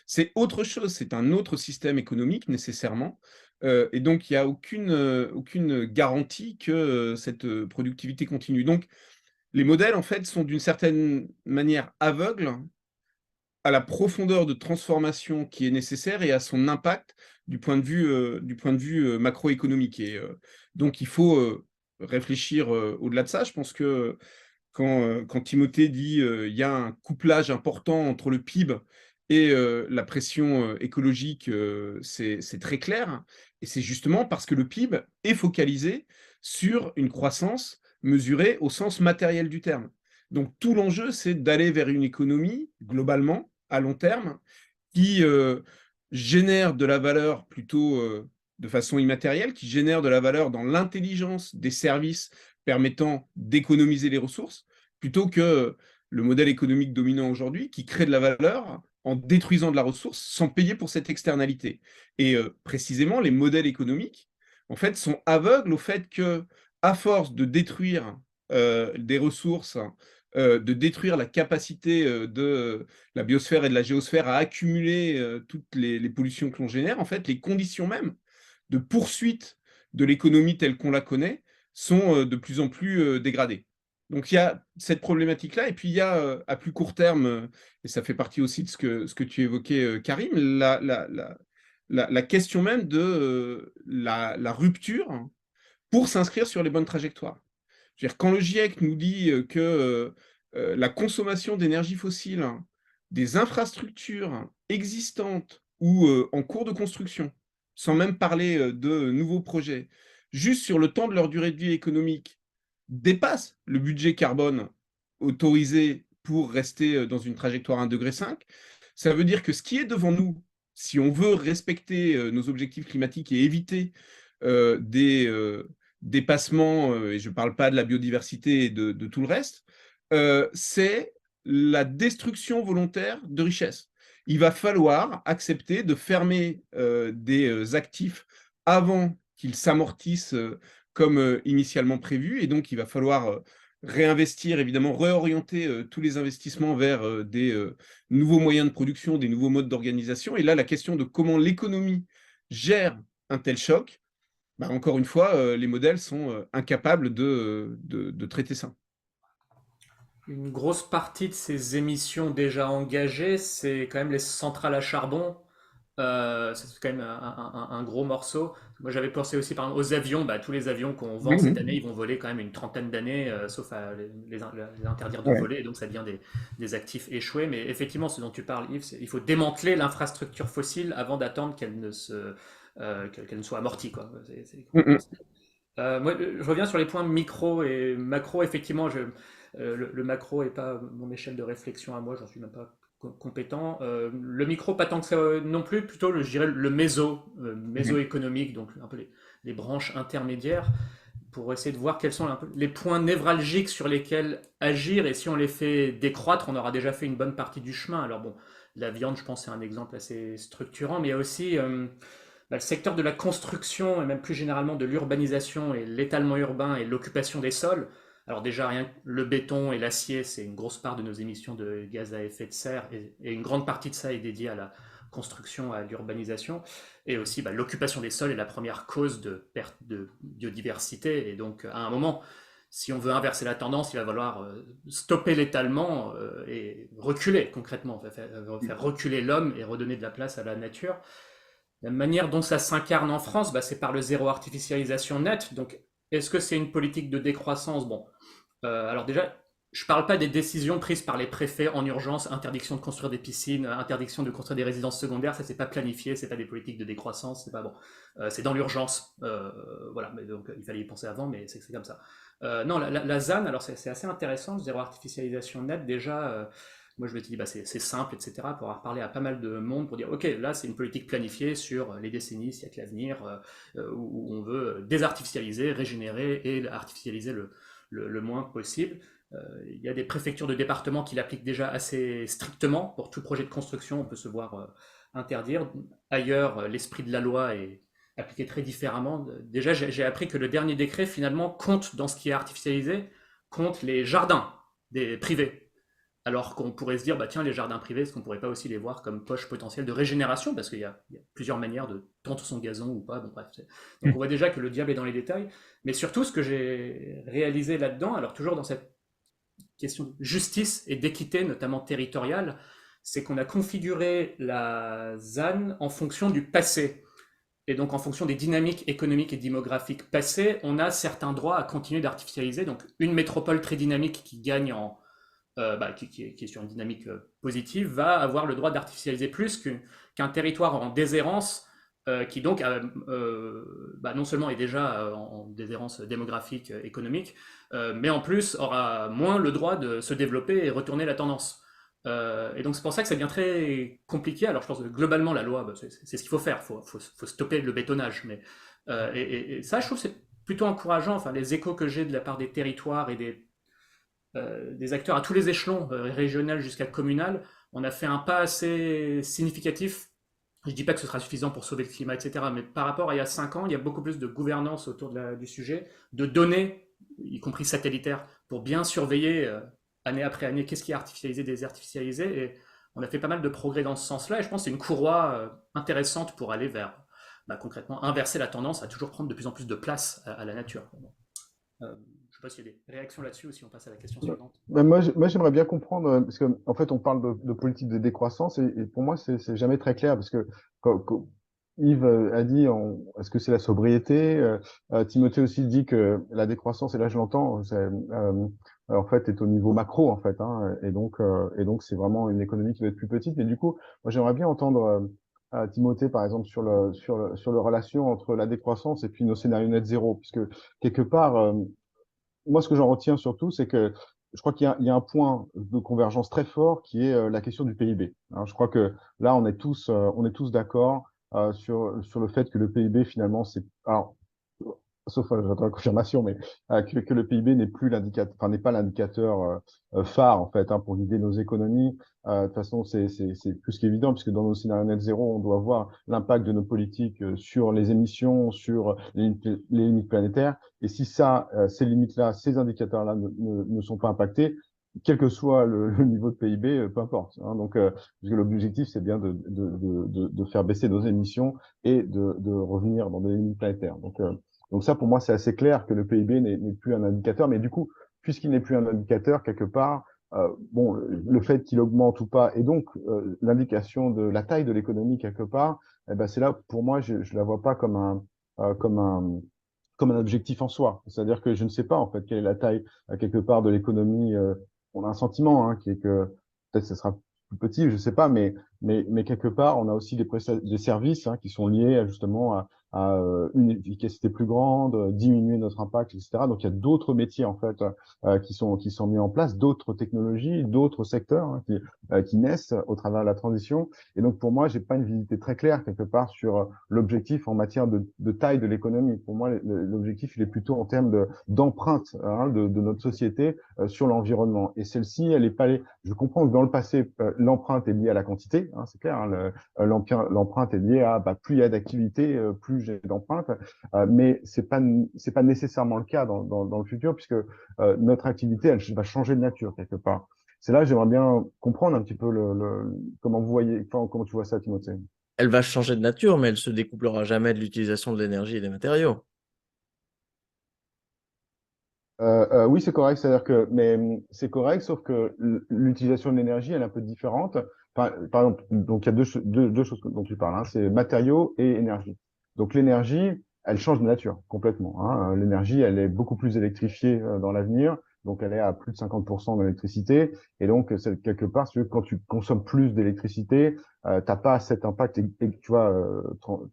c'est autre chose, c'est un autre système économique nécessairement. Et donc, il n'y a aucune garantie que cette productivité continue. Donc, les modèles, en fait, sont d'une certaine manière aveugles à la profondeur de transformation qui est nécessaire et à son impact du point de vue macroéconomique. Et donc, il faut réfléchir au-delà de ça. Je pense que quand Timothée dit il y a un couplage important entre le PIB et la pression écologique, c'est très clair. Et c'est justement parce que le PIB est focalisé sur une croissance mesurée au sens matériel du terme. Donc tout l'enjeu, c'est d'aller vers une économie, globalement, à long terme, qui génère de la valeur plutôt de façon immatérielle, qui génère de la valeur dans l'intelligence des services permettant d'économiser les ressources, plutôt que le modèle économique dominant aujourd'hui qui crée de la valeur en détruisant de la ressource sans payer pour cette externalité. Et précisément, les modèles économiques, en fait, sont aveugles au fait que, à force de détruire des ressources, de détruire la capacité de la biosphère et de la géosphère à accumuler toutes les pollutions que l'on génère, en fait, les conditions même de poursuite de l'économie telle qu'on la connaît sont de plus en plus dégradées. Donc il y a cette problématique-là, et puis il y a à plus court terme, et ça fait partie aussi de ce que tu évoquais, Karim, la question même de la rupture pour s'inscrire sur les bonnes trajectoires. Je veux dire, quand le GIEC nous dit que la consommation d'énergie fossile des infrastructures existantes ou en cours de construction, sans même parler de nouveaux projets, juste sur le temps de leur durée de vie économique, dépasse le budget carbone autorisé pour rester dans une trajectoire 1,5 degré, ça veut dire que ce qui est devant nous, si on veut respecter nos objectifs climatiques et éviter des dépassements, et je ne parle pas de la biodiversité et de tout le reste, c'est la destruction volontaire de richesses. Il va falloir accepter de fermer des actifs avant qu'ils s'amortissent comme initialement prévu, et donc il va falloir réinvestir, évidemment, réorienter tous les investissements vers des nouveaux moyens de production, des nouveaux modes d'organisation. Et là, la question de comment l'économie gère un tel choc, bah, encore une fois, les modèles sont incapables de traiter ça. Une grosse partie de ces émissions déjà engagées, c'est quand même les centrales à charbon. C'est quand même un gros morceau. Moi, j'avais pensé aussi par exemple, aux avions. Bah, tous les avions qu'on vend cette année, ils vont voler quand même une trentaine d'années, sauf à les interdire de Ouais. voler. Et donc, ça devient des actifs échoués. Mais effectivement, ce dont tu parles, Yves, il faut démanteler l'infrastructure fossile avant d'attendre qu'elle ne soit amortie, quoi. C'est complètement ça. Moi, je reviens sur les points micro et macro. Effectivement, le macro n'est pas mon échelle de réflexion à moi, j'en suis même pas compétent. Le micro, pas tant que ça non plus, plutôt je dirais le méso-économique, donc un peu les branches intermédiaires, pour essayer de voir quels sont un peu les points névralgiques sur lesquels agir, et si on les fait décroître, on aura déjà fait une bonne partie du chemin. Alors bon, la viande, je pense, c'est un exemple assez structurant, mais il y a aussi le secteur de la construction, et même plus généralement de l'urbanisation et l'étalement urbain et l'occupation des sols. Alors déjà, rien que le béton et l'acier, c'est une grosse part de nos émissions de gaz à effet de serre, et une grande partie de ça est dédiée à la construction, à l'urbanisation, et aussi l'occupation des sols est la première cause de perte de biodiversité, et donc à un moment, si on veut inverser la tendance, il va falloir stopper l'étalement et reculer concrètement, faire reculer l'homme et redonner de la place à la nature. La manière dont ça s'incarne en France, c'est par le zéro artificialisation net. Donc, est-ce que c'est une politique de décroissance? Bon, alors déjà, je ne parle pas des décisions prises par les préfets en urgence, interdiction de construire des piscines, interdiction de construire des résidences secondaires, ça c'est pas planifié, c'est pas des politiques de décroissance, c'est pas bon. C'est dans l'urgence, voilà, mais donc il fallait y penser avant, mais c'est comme ça. Non, la ZAN, alors c'est assez intéressant, le zéro artificialisation net, déjà, moi je me suis dit, c'est simple, etc., pour avoir parlé à pas mal de monde, pour dire, ok, là c'est une politique planifiée sur les décennies, siècles à venir, où on veut désartificialiser, régénérer et artificialiser le moins possible. Il y a des préfectures de départements qui l'appliquent déjà assez strictement. Pour tout projet de construction, on peut se voir interdire. Ailleurs, l'esprit de la loi est appliqué très différemment. Déjà, j'ai appris que le dernier décret, finalement, compte dans ce qui est artificialisé, compte les jardins des privés. Alors qu'on pourrait se dire, tiens, les jardins privés, est-ce qu'on ne pourrait pas aussi les voir comme poche potentielle de régénération? Parce qu'il y a plusieurs manières de tondre son gazon ou pas. Bon, bref. Donc on voit déjà que le diable est dans les détails. Mais surtout, ce que j'ai réalisé là-dedans, alors toujours dans cette question de justice et d'équité, notamment territoriale, c'est qu'on a configuré la ZAN en fonction du passé. Et donc en fonction des dynamiques économiques et démographiques passées, on a certains droits à continuer d'artificialiser. Donc une métropole très dynamique qui gagne qui est sur une dynamique positive, va avoir le droit d'artificialiser plus qu'un territoire en déshérence qui donc non seulement est déjà en déshérence démographique, économique, mais en plus aura moins le droit de se développer et retourner la tendance. Et donc c'est pour ça que ça devient très compliqué. Alors je pense que globalement la loi, c'est ce qu'il faut faire, faut stopper le bétonnage. Mais, et ça, je trouve que c'est plutôt encourageant. Enfin, les échos que j'ai de la part des territoires et des acteurs à tous les échelons, régional jusqu'à communal, On a fait un pas assez significatif. Je ne dis pas que ce sera suffisant pour sauver le climat, etc. Mais par rapport à il y a 5 ans, il y a beaucoup plus de gouvernance autour du sujet, de données, y compris satellitaires, pour bien surveiller année après année qu'est-ce qui est artificialisé, désartificialisé. Et on a fait pas mal de progrès dans ce sens-là. Et je pense que c'est une courroie intéressante pour aller vers, concrètement, inverser la tendance à toujours prendre de plus en plus de place à la nature. Je ne sais pas s'il y a des réactions là-dessus ou si on passe à la question suivante. Moi, j'aimerais bien comprendre, parce qu'en en fait, on parle de politique de décroissance et pour moi, c'est jamais très clair parce que quand Yves a dit, est-ce que c'est la sobriété? Timothée aussi dit que la décroissance, et là je l'entends, en fait, est au niveau macro, en fait, hein, et donc c'est vraiment une économie qui va être plus petite. Mais du coup, moi, j'aimerais bien entendre Timothée, par exemple, sur le relation entre la décroissance et puis nos scénarios net zéro, puisque quelque part, moi, ce que j'en retiens surtout, c'est que je crois qu'il y a un point de convergence très fort qui est la question du PIB. Hein, je crois que là, on est tous d'accord sur le fait que le PIB, finalement, alors, sauf j'attends la confirmation, mais que le PIB n'est plus l'indicateur, enfin, n'est pas l'indicateur phare, en fait, hein, pour guider nos économies. De toute façon, c'est plus qu'évident, puisque dans nos scénarios net zéro, on doit voir l'impact de nos politiques sur les émissions, sur les limites planétaires. Et si ces limites-là, ces indicateurs-là ne sont pas impactés, quel que soit le niveau de PIB, peu importe. Hein. Donc, parce que l'objectif, c'est bien de faire baisser nos émissions et de revenir dans des limites planétaires. Donc ça, pour moi, c'est assez clair que le PIB n'est plus un indicateur. Mais du coup, puisqu'il n'est plus un indicateur, quelque part, bon, le fait qu'il augmente ou pas, et donc l'indication de la taille de l'économie quelque part, eh ben c'est là, pour moi, je la vois pas comme un comme un objectif en soi. C'est-à-dire que je ne sais pas en fait quelle est la taille quelque part de l'économie. On a un sentiment qui est que peut-être ce sera plus petit, je sais pas, mais quelque part on a aussi des services qui sont liés justement à une efficacité plus grande, diminuer notre impact, etc. Donc il y a d'autres métiers en fait qui sont mis en place, d'autres technologies, d'autres secteurs qui naissent au travers de la transition. Et donc pour moi, j'ai pas une visibilité très claire quelque part sur l'objectif en matière de taille de l'économie. Pour moi, l'objectif, il est plutôt en termes d'empreinte de notre société sur l'environnement. Et celle-ci, elle est pas. Je comprends que dans le passé, l'empreinte est liée à la quantité, c'est clair. L'empreinte est liée à plus il y a d'activité, plus j'ai d'empreinte. Mais c'est pas nécessairement le cas dans le futur, puisque notre activité, elle va changer de nature quelque part. C'est là, j'aimerais bien comprendre un petit peu comment vous voyez, comment tu vois ça, Timothée. Elle va changer de nature, mais elle se découplera jamais de l'utilisation de l'énergie et des matériaux. Oui, c'est correct. C'est-à-dire que, mais c'est correct, sauf que l'utilisation de l'énergie, elle est un peu différente. Par exemple, donc il y a deux choses dont tu parles, c'est matériaux et énergie. Donc l'énergie, elle change de nature complètement. L'énergie, elle est beaucoup plus électrifiée dans l'avenir. Donc elle est à plus de 50% d'électricité. Et donc, c'est quelque part, quand tu consommes plus d'électricité, t'as pas cet impact, tu vois,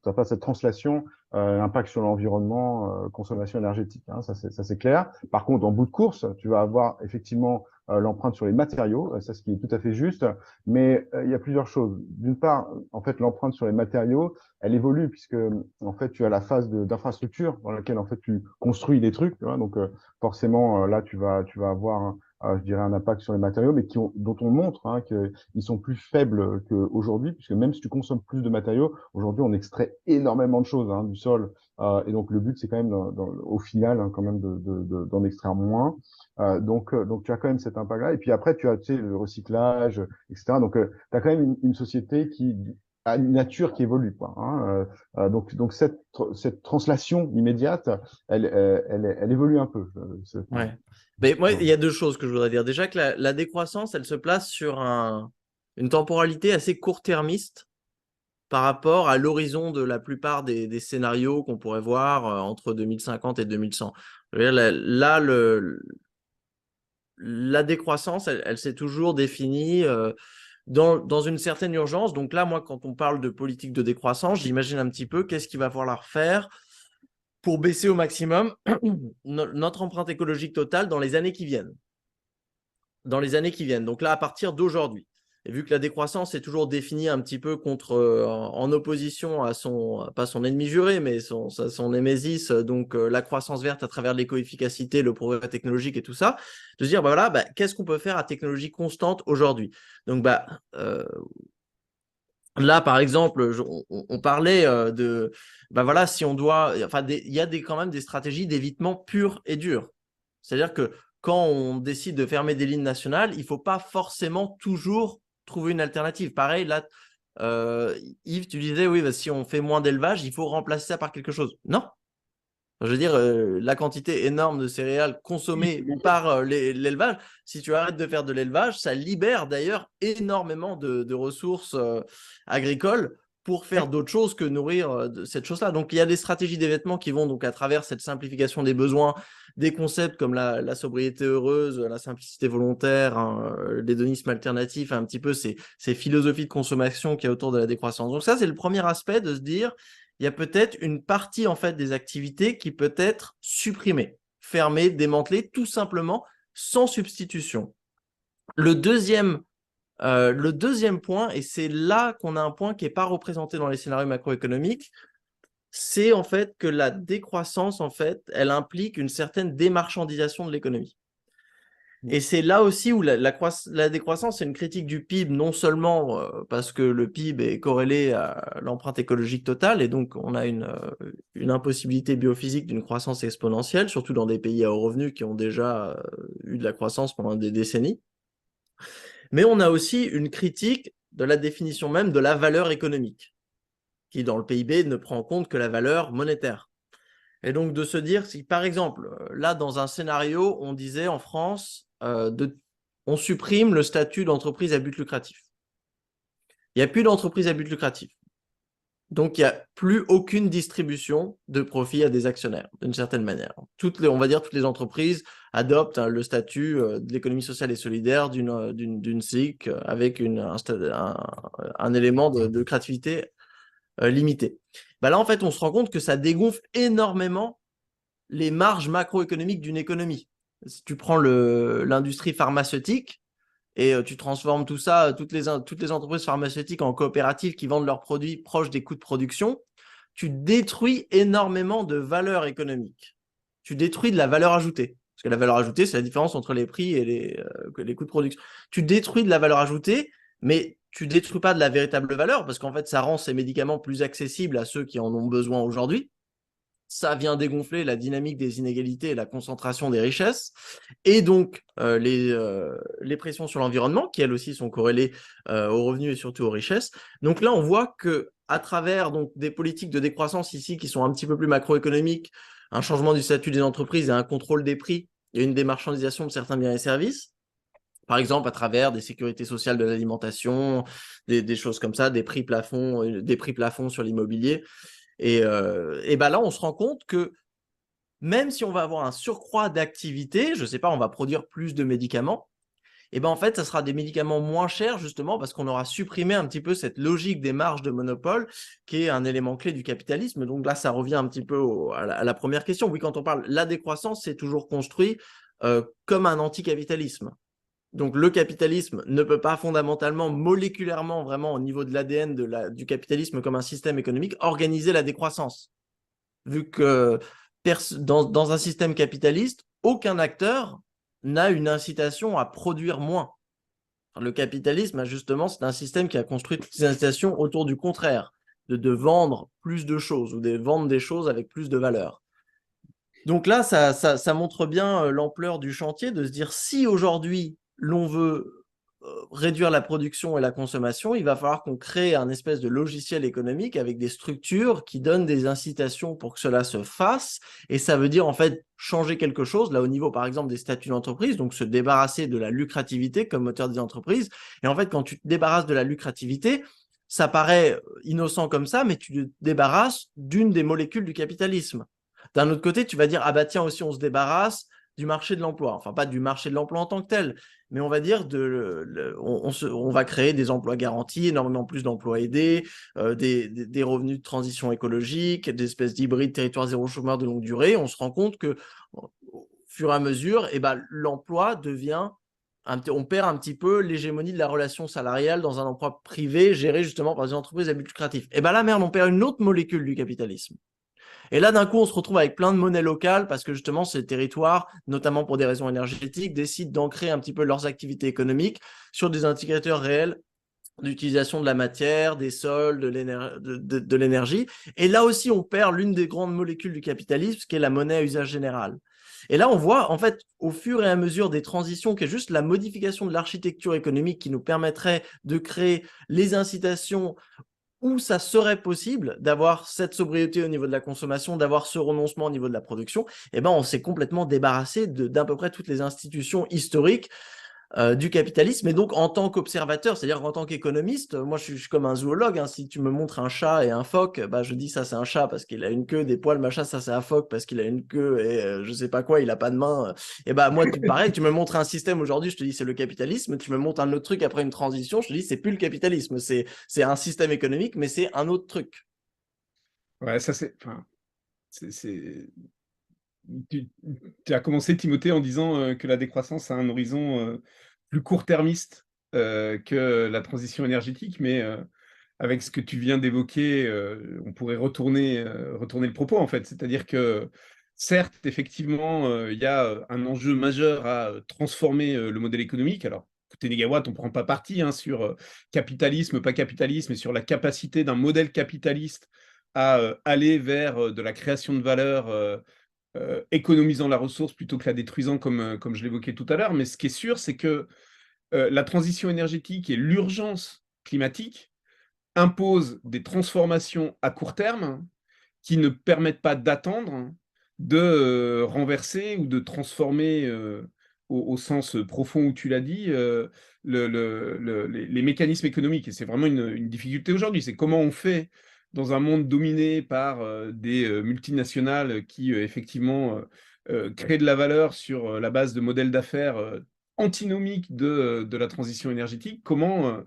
t'as pas cette translation impact sur l'environnement, consommation énergétique. Ça c'est clair. Par contre, en bout de course, tu vas avoir effectivement l'empreinte sur les matériaux, ça ce qui est tout à fait juste. Mais il y a plusieurs choses. D'une part, en fait, l'empreinte sur les matériaux, elle évolue puisque en fait, tu as la phase d'infrastructure dans laquelle en fait tu construis des trucs. Tu vois, donc forcément, là, tu vas avoir je dirais un impact sur les matériaux, mais dont on montre qu'ils sont plus faibles qu'aujourd'hui, puisque même si tu consommes plus de matériaux, aujourd'hui on extrait énormément de choses du sol, et donc le but c'est quand même au final quand même d'en extraire moins. Donc tu as quand même cet impact-là, et puis après tu as le recyclage, etc. Donc tu as quand même une société qui a une nature qui évolue, quoi. Donc cette translation immédiate, elle évolue un peu. Ouais. Mais moi, il y a deux choses que je voudrais dire. Déjà que la décroissance, elle se place sur une temporalité assez court-termiste par rapport à l'horizon de la plupart des scénarios qu'on pourrait voir entre 2050 et 2100. Je veux dire, là, la décroissance, elle s'est toujours définie dans une certaine urgence. Donc là, moi, quand on parle de politique de décroissance, j'imagine un petit peu qu'est-ce qu'il va falloir faire pour baisser au maximum notre empreinte écologique totale dans les années qui viennent. Donc là, à partir d'aujourd'hui. Et vu que la décroissance est toujours définie un petit peu en opposition à pas son ennemi juré, mais son némésis, donc la croissance verte à travers l'éco-efficacité, le progrès technologique et tout ça, de se dire, voilà, qu'est-ce qu'on peut faire à technologie constante aujourd'hui? Donc, là, par exemple, on parlait voilà, si on doit, enfin, il y a quand même des stratégies d'évitement pures et dures. C'est-à-dire que quand on décide de fermer des lignes nationales, il ne faut pas forcément toujours trouver une alternative. Pareil, là, Yves, tu disais, oui, si on fait moins d'élevage, il faut remplacer ça par quelque chose. Non. Je veux dire, la quantité énorme de céréales consommées par l'élevage, si tu arrêtes de faire de l'élevage, ça libère d'ailleurs énormément de ressources agricoles pour faire d'autres choses que nourrir cette chose-là. Donc, il y a des stratégies d'évitement qui vont donc à travers cette simplification des besoins, des concepts comme la sobriété heureuse, la simplicité volontaire, hein, l'hédonisme alternatif, un petit peu ces philosophies de consommation qu'il y a autour de la décroissance. Donc ça, c'est le premier aspect de se dire, il y a peut-être une partie en fait des activités qui peut être supprimée, fermée, démantelée, tout simplement sans substitution. Le deuxième point, et c'est là qu'on a un point qui n'est pas représenté dans les scénarios macroéconomiques, c'est en fait que la décroissance, en fait, elle implique une certaine démarchandisation de l'économie. Et c'est là aussi où la décroissance, c'est une critique du PIB, non seulement parce que le PIB est corrélé à l'empreinte écologique totale, et donc on a une impossibilité biophysique d'une croissance exponentielle, surtout dans des pays à haut revenu qui ont déjà eu de la croissance pendant des décennies. Mais on a aussi une critique de la définition même de la valeur économique, qui dans le PIB ne prend en compte que la valeur monétaire. Et donc de se dire, si par exemple, là dans un scénario, on disait en France, on supprime le statut d'entreprise à but lucratif. Il n'y a plus d'entreprise à but lucratif. Donc il n'y a plus aucune distribution de profit à des actionnaires, d'une certaine manière. On va dire toutes les entreprises adoptent le statut de l'économie sociale et solidaire d'une SIC avec un élément de lucrativité limité. Là, en fait, on se rend compte que ça dégonfle énormément les marges macroéconomiques d'une économie. Si tu prends l'industrie pharmaceutique et tu transformes tout ça, toutes les entreprises pharmaceutiques en coopératives qui vendent leurs produits proches des coûts de production, tu détruis énormément de valeur économique. Tu détruis de la valeur ajoutée. Parce que la valeur ajoutée, c'est la différence entre les prix et les coûts de production. Tu détruis de la valeur ajoutée, mais tu ne détruis pas de la véritable valeur, parce qu'en fait, ça rend ces médicaments plus accessibles à ceux qui en ont besoin aujourd'hui. Ça vient dégonfler la dynamique des inégalités et la concentration des richesses, et donc les pressions sur l'environnement, qui elles aussi sont corrélées aux revenus et surtout aux richesses. Donc là, on voit qu'à travers donc, des politiques de décroissance ici qui sont un petit peu plus macroéconomiques, un changement du statut des entreprises et un contrôle des prix, et une démarchandisation de certains biens et services, par exemple à travers des sécurités sociales de l'alimentation, des choses comme ça, des prix plafonds sur l'immobilier. Et là, on se rend compte que même si on va avoir un surcroît d'activité, je ne sais pas, on va produire plus de médicaments, et en fait, ça sera des médicaments moins chers justement parce qu'on aura supprimé un petit peu cette logique des marges de monopole qui est un élément clé du capitalisme. Donc là, ça revient un petit peu à la première question. Oui, quand on parle de la décroissance, c'est toujours construit comme un anticapitalisme. Donc le capitalisme ne peut pas fondamentalement, moléculairement, vraiment au niveau de l'ADN du capitalisme comme un système économique, organiser la décroissance. Vu que dans un système capitaliste, aucun acteur n'a une incitation à produire moins. Le capitalisme, justement, c'est un système qui a construit toutes ces incitations autour du contraire, de vendre plus de choses ou de vendre des choses avec plus de valeur. Donc là, ça montre bien l'ampleur du chantier de se dire si aujourd'hui l'on veut réduire la production et la consommation, il va falloir qu'on crée un espèce de logiciel économique avec des structures qui donnent des incitations pour que cela se fasse. Et ça veut dire en fait changer quelque chose, là au niveau par exemple des statuts d'entreprise, donc se débarrasser de la lucrativité comme moteur des entreprises. Et en fait, quand tu te débarrasses de la lucrativité, ça paraît innocent comme ça, mais tu te débarrasses d'une des molécules du capitalisme. D'un autre côté, tu vas dire, ah bah tiens, aussi on se débarrasse du marché de l'emploi. Enfin, pas du marché de l'emploi en tant que tel, mais on va dire, on va créer des emplois garantis, énormément plus d'emplois aidés, des revenus de transition écologique, des espèces d'hybrides territoire zéro chômeur de longue durée. On se rend compte que, au fur et à mesure, l'emploi devient on perd un petit peu l'hégémonie de la relation salariale dans un emploi privé géré justement par des entreprises à but lucratif. Et bien là, merde, on perd une autre molécule du capitalisme. Et là, d'un coup, on se retrouve avec plein de monnaie locale parce que justement, ces territoires, notamment pour des raisons énergétiques, décident d'ancrer un petit peu leurs activités économiques sur des indicateurs réels d'utilisation de la matière, des sols, de l'énergie. Et là aussi, on perd l'une des grandes molécules du capitalisme, qui est la monnaie à usage général. Et là, on voit, en fait, au fur et à mesure des transitions, qui est juste la modification de l'architecture économique qui nous permettrait de créer les incitations où ça serait possible d'avoir cette sobriété au niveau de la consommation, d'avoir ce renoncement au niveau de la production, eh ben, on s'est complètement débarrassé d'à peu près toutes les institutions historiques du capitalisme. Et donc, en tant qu'observateur, c'est-à-dire en tant qu'économiste, moi, je suis comme un zoologue. Hein. Si tu me montres un chat et un phoque, bah, je dis ça, c'est un chat parce qu'il a une queue, des poils, machin, ça, c'est un phoque parce qu'il a une queue et je sais pas quoi, il a pas de main. Et bah, moi, pareil, tu me montres un système aujourd'hui, je te dis c'est le capitalisme. Tu me montres un autre truc après une transition, je te dis c'est plus le capitalisme. C'est un système économique, mais c'est un autre truc. Ouais, ça c'est. Enfin, tu as commencé, Timothée, en disant que la décroissance a un horizon plus court-termiste que la transition énergétique, mais avec ce que tu viens d'évoquer, on pourrait retourner le propos, en fait. C'est-à-dire que, certes, effectivement, il y a un enjeu majeur à transformer le modèle économique. Alors, côté Négawatt, on ne prend pas parti hein, sur capitalisme, pas capitalisme, et sur la capacité d'un modèle capitaliste à aller vers de la création de valeur économisant la ressource plutôt que la détruisant comme je l'évoquais tout à l'heure. Mais ce qui est sûr, c'est que la transition énergétique et l'urgence climatique imposent des transformations à court terme qui ne permettent pas d'attendre de renverser ou de transformer au sens profond où tu l'as dit, les mécanismes économiques. Et c'est vraiment une difficulté aujourd'hui. C'est comment on fait dans un monde dominé par des multinationales qui effectivement créent de la valeur sur la base de modèles d'affaires antinomiques de la transition énergétique. Comment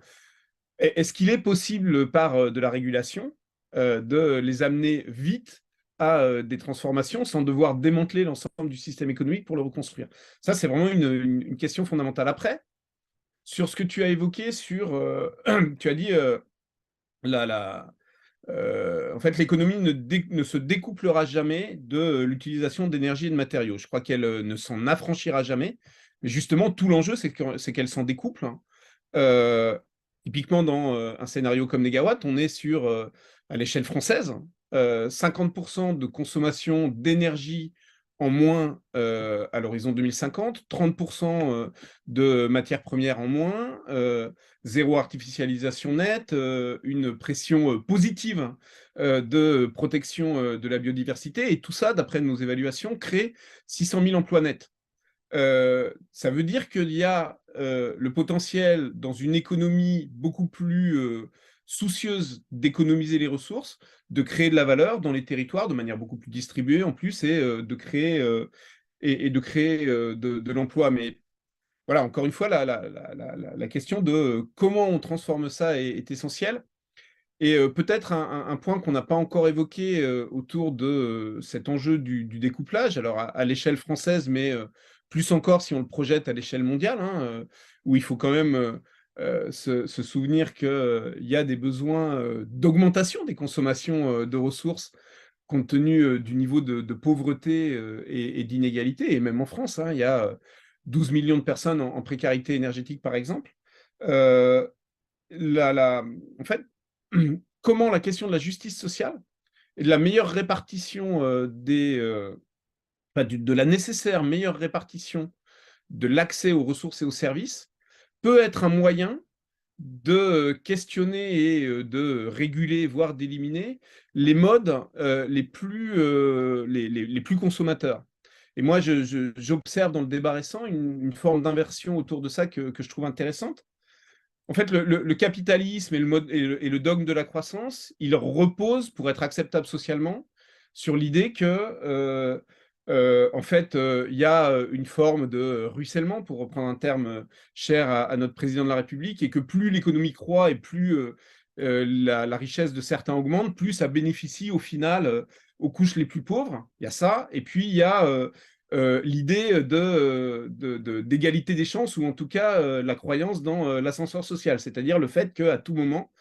est-ce qu'il est possible par de la régulation de les amener vite à des transformations sans devoir démanteler l'ensemble du système économique pour le reconstruire? Ça, c'est vraiment une question fondamentale. Après, sur ce que tu as évoqué, tu as dit en fait, l'économie ne se découplera jamais de l'utilisation d'énergie et de matériaux. Je crois qu'elle ne s'en affranchira jamais. Mais justement, tout l'enjeu, c'est qu'elle s'en découple. Hein. Euh, Typiquement, dans un scénario comme Négawatt, on est sur, à l'échelle française, 50% de consommation d'énergie en moins à l'horizon 2050, 30% de matières premières en moins, zéro artificialisation nette, une pression positive de protection de la biodiversité. Et tout ça, d'après nos évaluations, crée 600 000 emplois nets. Ça veut dire qu'il y a le potentiel dans une économie beaucoup plus soucieuse d'économiser les ressources, de créer de la valeur dans les territoires de manière beaucoup plus distribuée en plus et de créer de l'emploi. Mais voilà, encore une fois, la question de comment on transforme ça est essentielle. Et peut-être un point qu'on n'a pas encore évoqué autour de cet enjeu du découplage, alors à l'échelle française, mais plus encore si on le projette à l'échelle mondiale, hein, où il faut quand même se souvenir qu'il y a des besoins d'augmentation des consommations de ressources compte tenu du niveau de pauvreté et d'inégalité. Et même en France, hein, il y a 12 millions de personnes en précarité énergétique, par exemple. Euh, En fait, comment la question de la justice sociale et de la meilleure répartition de la nécessaire meilleure répartition de l'accès aux ressources et aux services peut être un moyen de questionner et de réguler, voire d'éliminer les modes les plus consommateurs. Et moi, j'observe dans le débat récent une forme d'inversion autour de ça que je trouve intéressante. En fait, le capitalisme et le dogme de la croissance, il repose, pour être acceptable socialement, sur l'idée que, en fait, il y a une forme de ruissellement, pour reprendre un terme cher à notre président de la République, et que plus l'économie croît et plus la richesse de certains augmente, plus ça bénéficie au final aux couches les plus pauvres. Il y a ça. Et puis, il y a l'idée d'égalité des chances, ou en tout cas la croyance dans l'ascenseur social, c'est-à-dire le fait qu'à tout moment,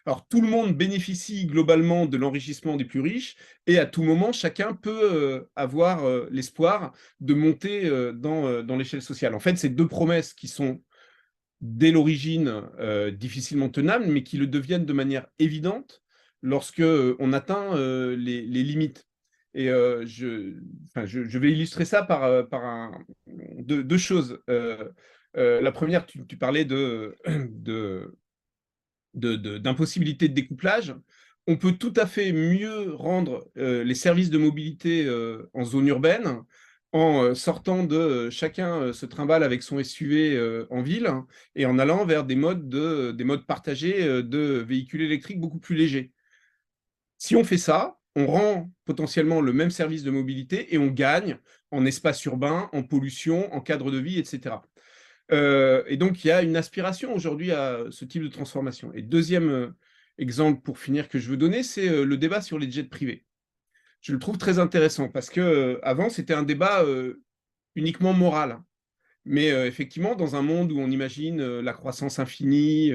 alors tout le monde bénéficie globalement de l'enrichissement des plus riches, et à tout moment, chacun peut avoir l'espoir de monter dans l'échelle sociale. En fait, c'est deux promesses qui sont dès l'origine difficilement tenables, mais qui le deviennent de manière évidente lorsque on atteint les limites. Et je vais illustrer ça par deux choses. La première, tu parlais d'impossibilité de découplage. On peut tout à fait mieux rendre les services de mobilité en zone urbaine en sortant de chacun se trimballe avec son SUV en ville, hein, et en allant vers des modes partagés de véhicules électriques beaucoup plus légers. Si on fait ça, on rend potentiellement le même service de mobilité et on gagne en espace urbain, en pollution, en cadre de vie, etc. Et donc, il y a une aspiration aujourd'hui à ce type de transformation. Et deuxième exemple pour finir que je veux donner, c'est le débat sur les jets privés. Je le trouve très intéressant parce que avant, c'était un débat uniquement moral. Mais effectivement, dans un monde où on imagine la croissance infinie,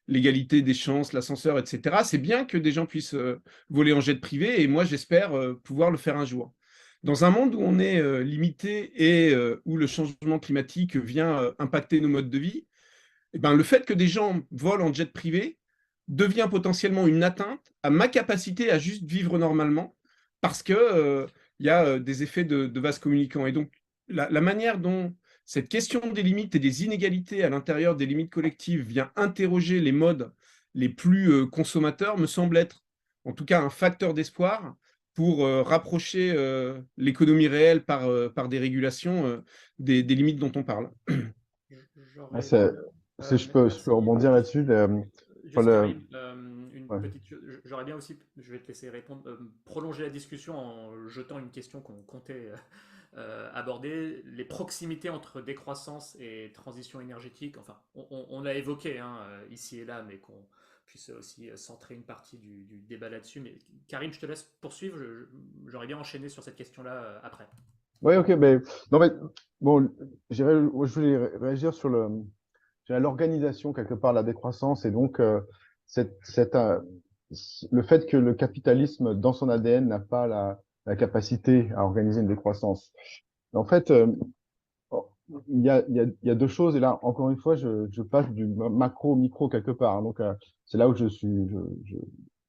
l'égalité des chances, l'ascenseur, etc., c'est bien que des gens puissent voler en jet privé, et moi, j'espère pouvoir le faire un jour. Dans un monde où on est limité et où le changement climatique vient impacter nos modes de vie, eh ben, le fait que des gens volent en jet privé devient potentiellement une atteinte à ma capacité à juste vivre normalement, parce que il y a des effets de vase communicant. Et donc, la manière dont cette question des limites et des inégalités à l'intérieur des limites collectives vient interroger les modes les plus consommateurs me semble être, en tout cas, un facteur d'espoir pour rapprocher l'économie réelle par des régulations des limites dont on parle. Ah, J'aurais, si je peux merci. rebondir là-dessus. Juste Karim, une Ouais. petite chose. J'aurais bien aussi, je vais te laisser répondre, prolonger la discussion en jetant une question qu'on comptait aborder, les proximités entre décroissance et transition énergétique. Enfin, on l'a évoqué hein, ici et là, mais qu'on puisse aussi centrer une partie du débat là-dessus. Mais Karim, je te laisse poursuivre. J'aurais bien enchaîné sur cette question-là après. Oui, ok, mais non, mais bon, je voulais réagir sur l'organisation quelque part, la décroissance, et donc cette, cette, euh, le fait que le capitalisme dans son ADN n'a pas la capacité à organiser une décroissance. En fait, il y a deux choses, et là, encore une fois, je passe du macro au micro quelque part, hein. Donc, c'est là où je suis,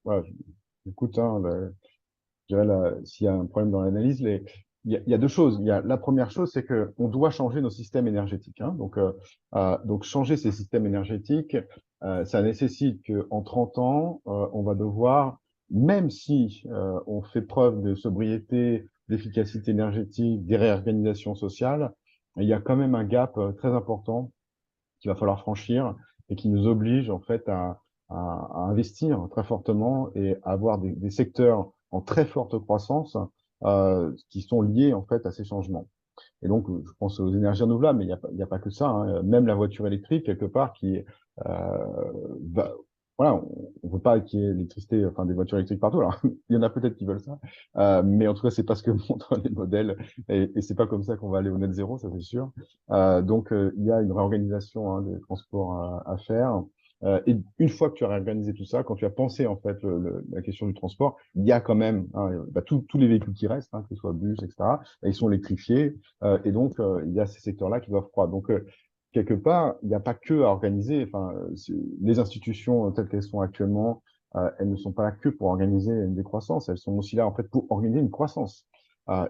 voilà, j'écoute, hein, je dirais s'il y a un problème dans l'analyse, il y a deux choses. La première chose, c'est que on doit changer nos systèmes énergétiques, hein. Donc changer ces systèmes énergétiques, ça nécessite qu'en 30 ans, on va devoir, même si on fait preuve de sobriété, d'efficacité énergétique, des réorganisations sociales, il y a quand même un gap très important qu'il va falloir franchir et qui nous oblige en fait à investir très fortement et à avoir des secteurs en très forte croissance qui sont liés en fait à ces changements. Et donc, je pense aux énergies renouvelables, mais il y a pas que ça, hein. Même la voiture électrique, quelque part, qui voilà, on veut pas qu'il y ait l'électricité, enfin des voitures électriques partout. Alors, il y en a peut-être qui veulent ça, mais en tout cas, c'est pas ce que montrent les modèles, et c'est pas comme ça qu'on va aller au net zéro, ça c'est sûr. Il y a une réorganisation hein, des transports à faire. Et une fois que tu as réorganisé tout ça, quand tu as pensé en fait la question du transport, il y a quand même hein, tous les véhicules qui restent, hein, que ce soit bus, etc. Ils sont électrifiés. Et donc, il y a ces secteurs-là qui doivent croître. Donc, quelque part, il n'y a pas que à organiser. Enfin, les institutions telles qu'elles sont actuellement, elles ne sont pas là que pour organiser une décroissance. Elles sont aussi là, en fait, pour organiser une croissance.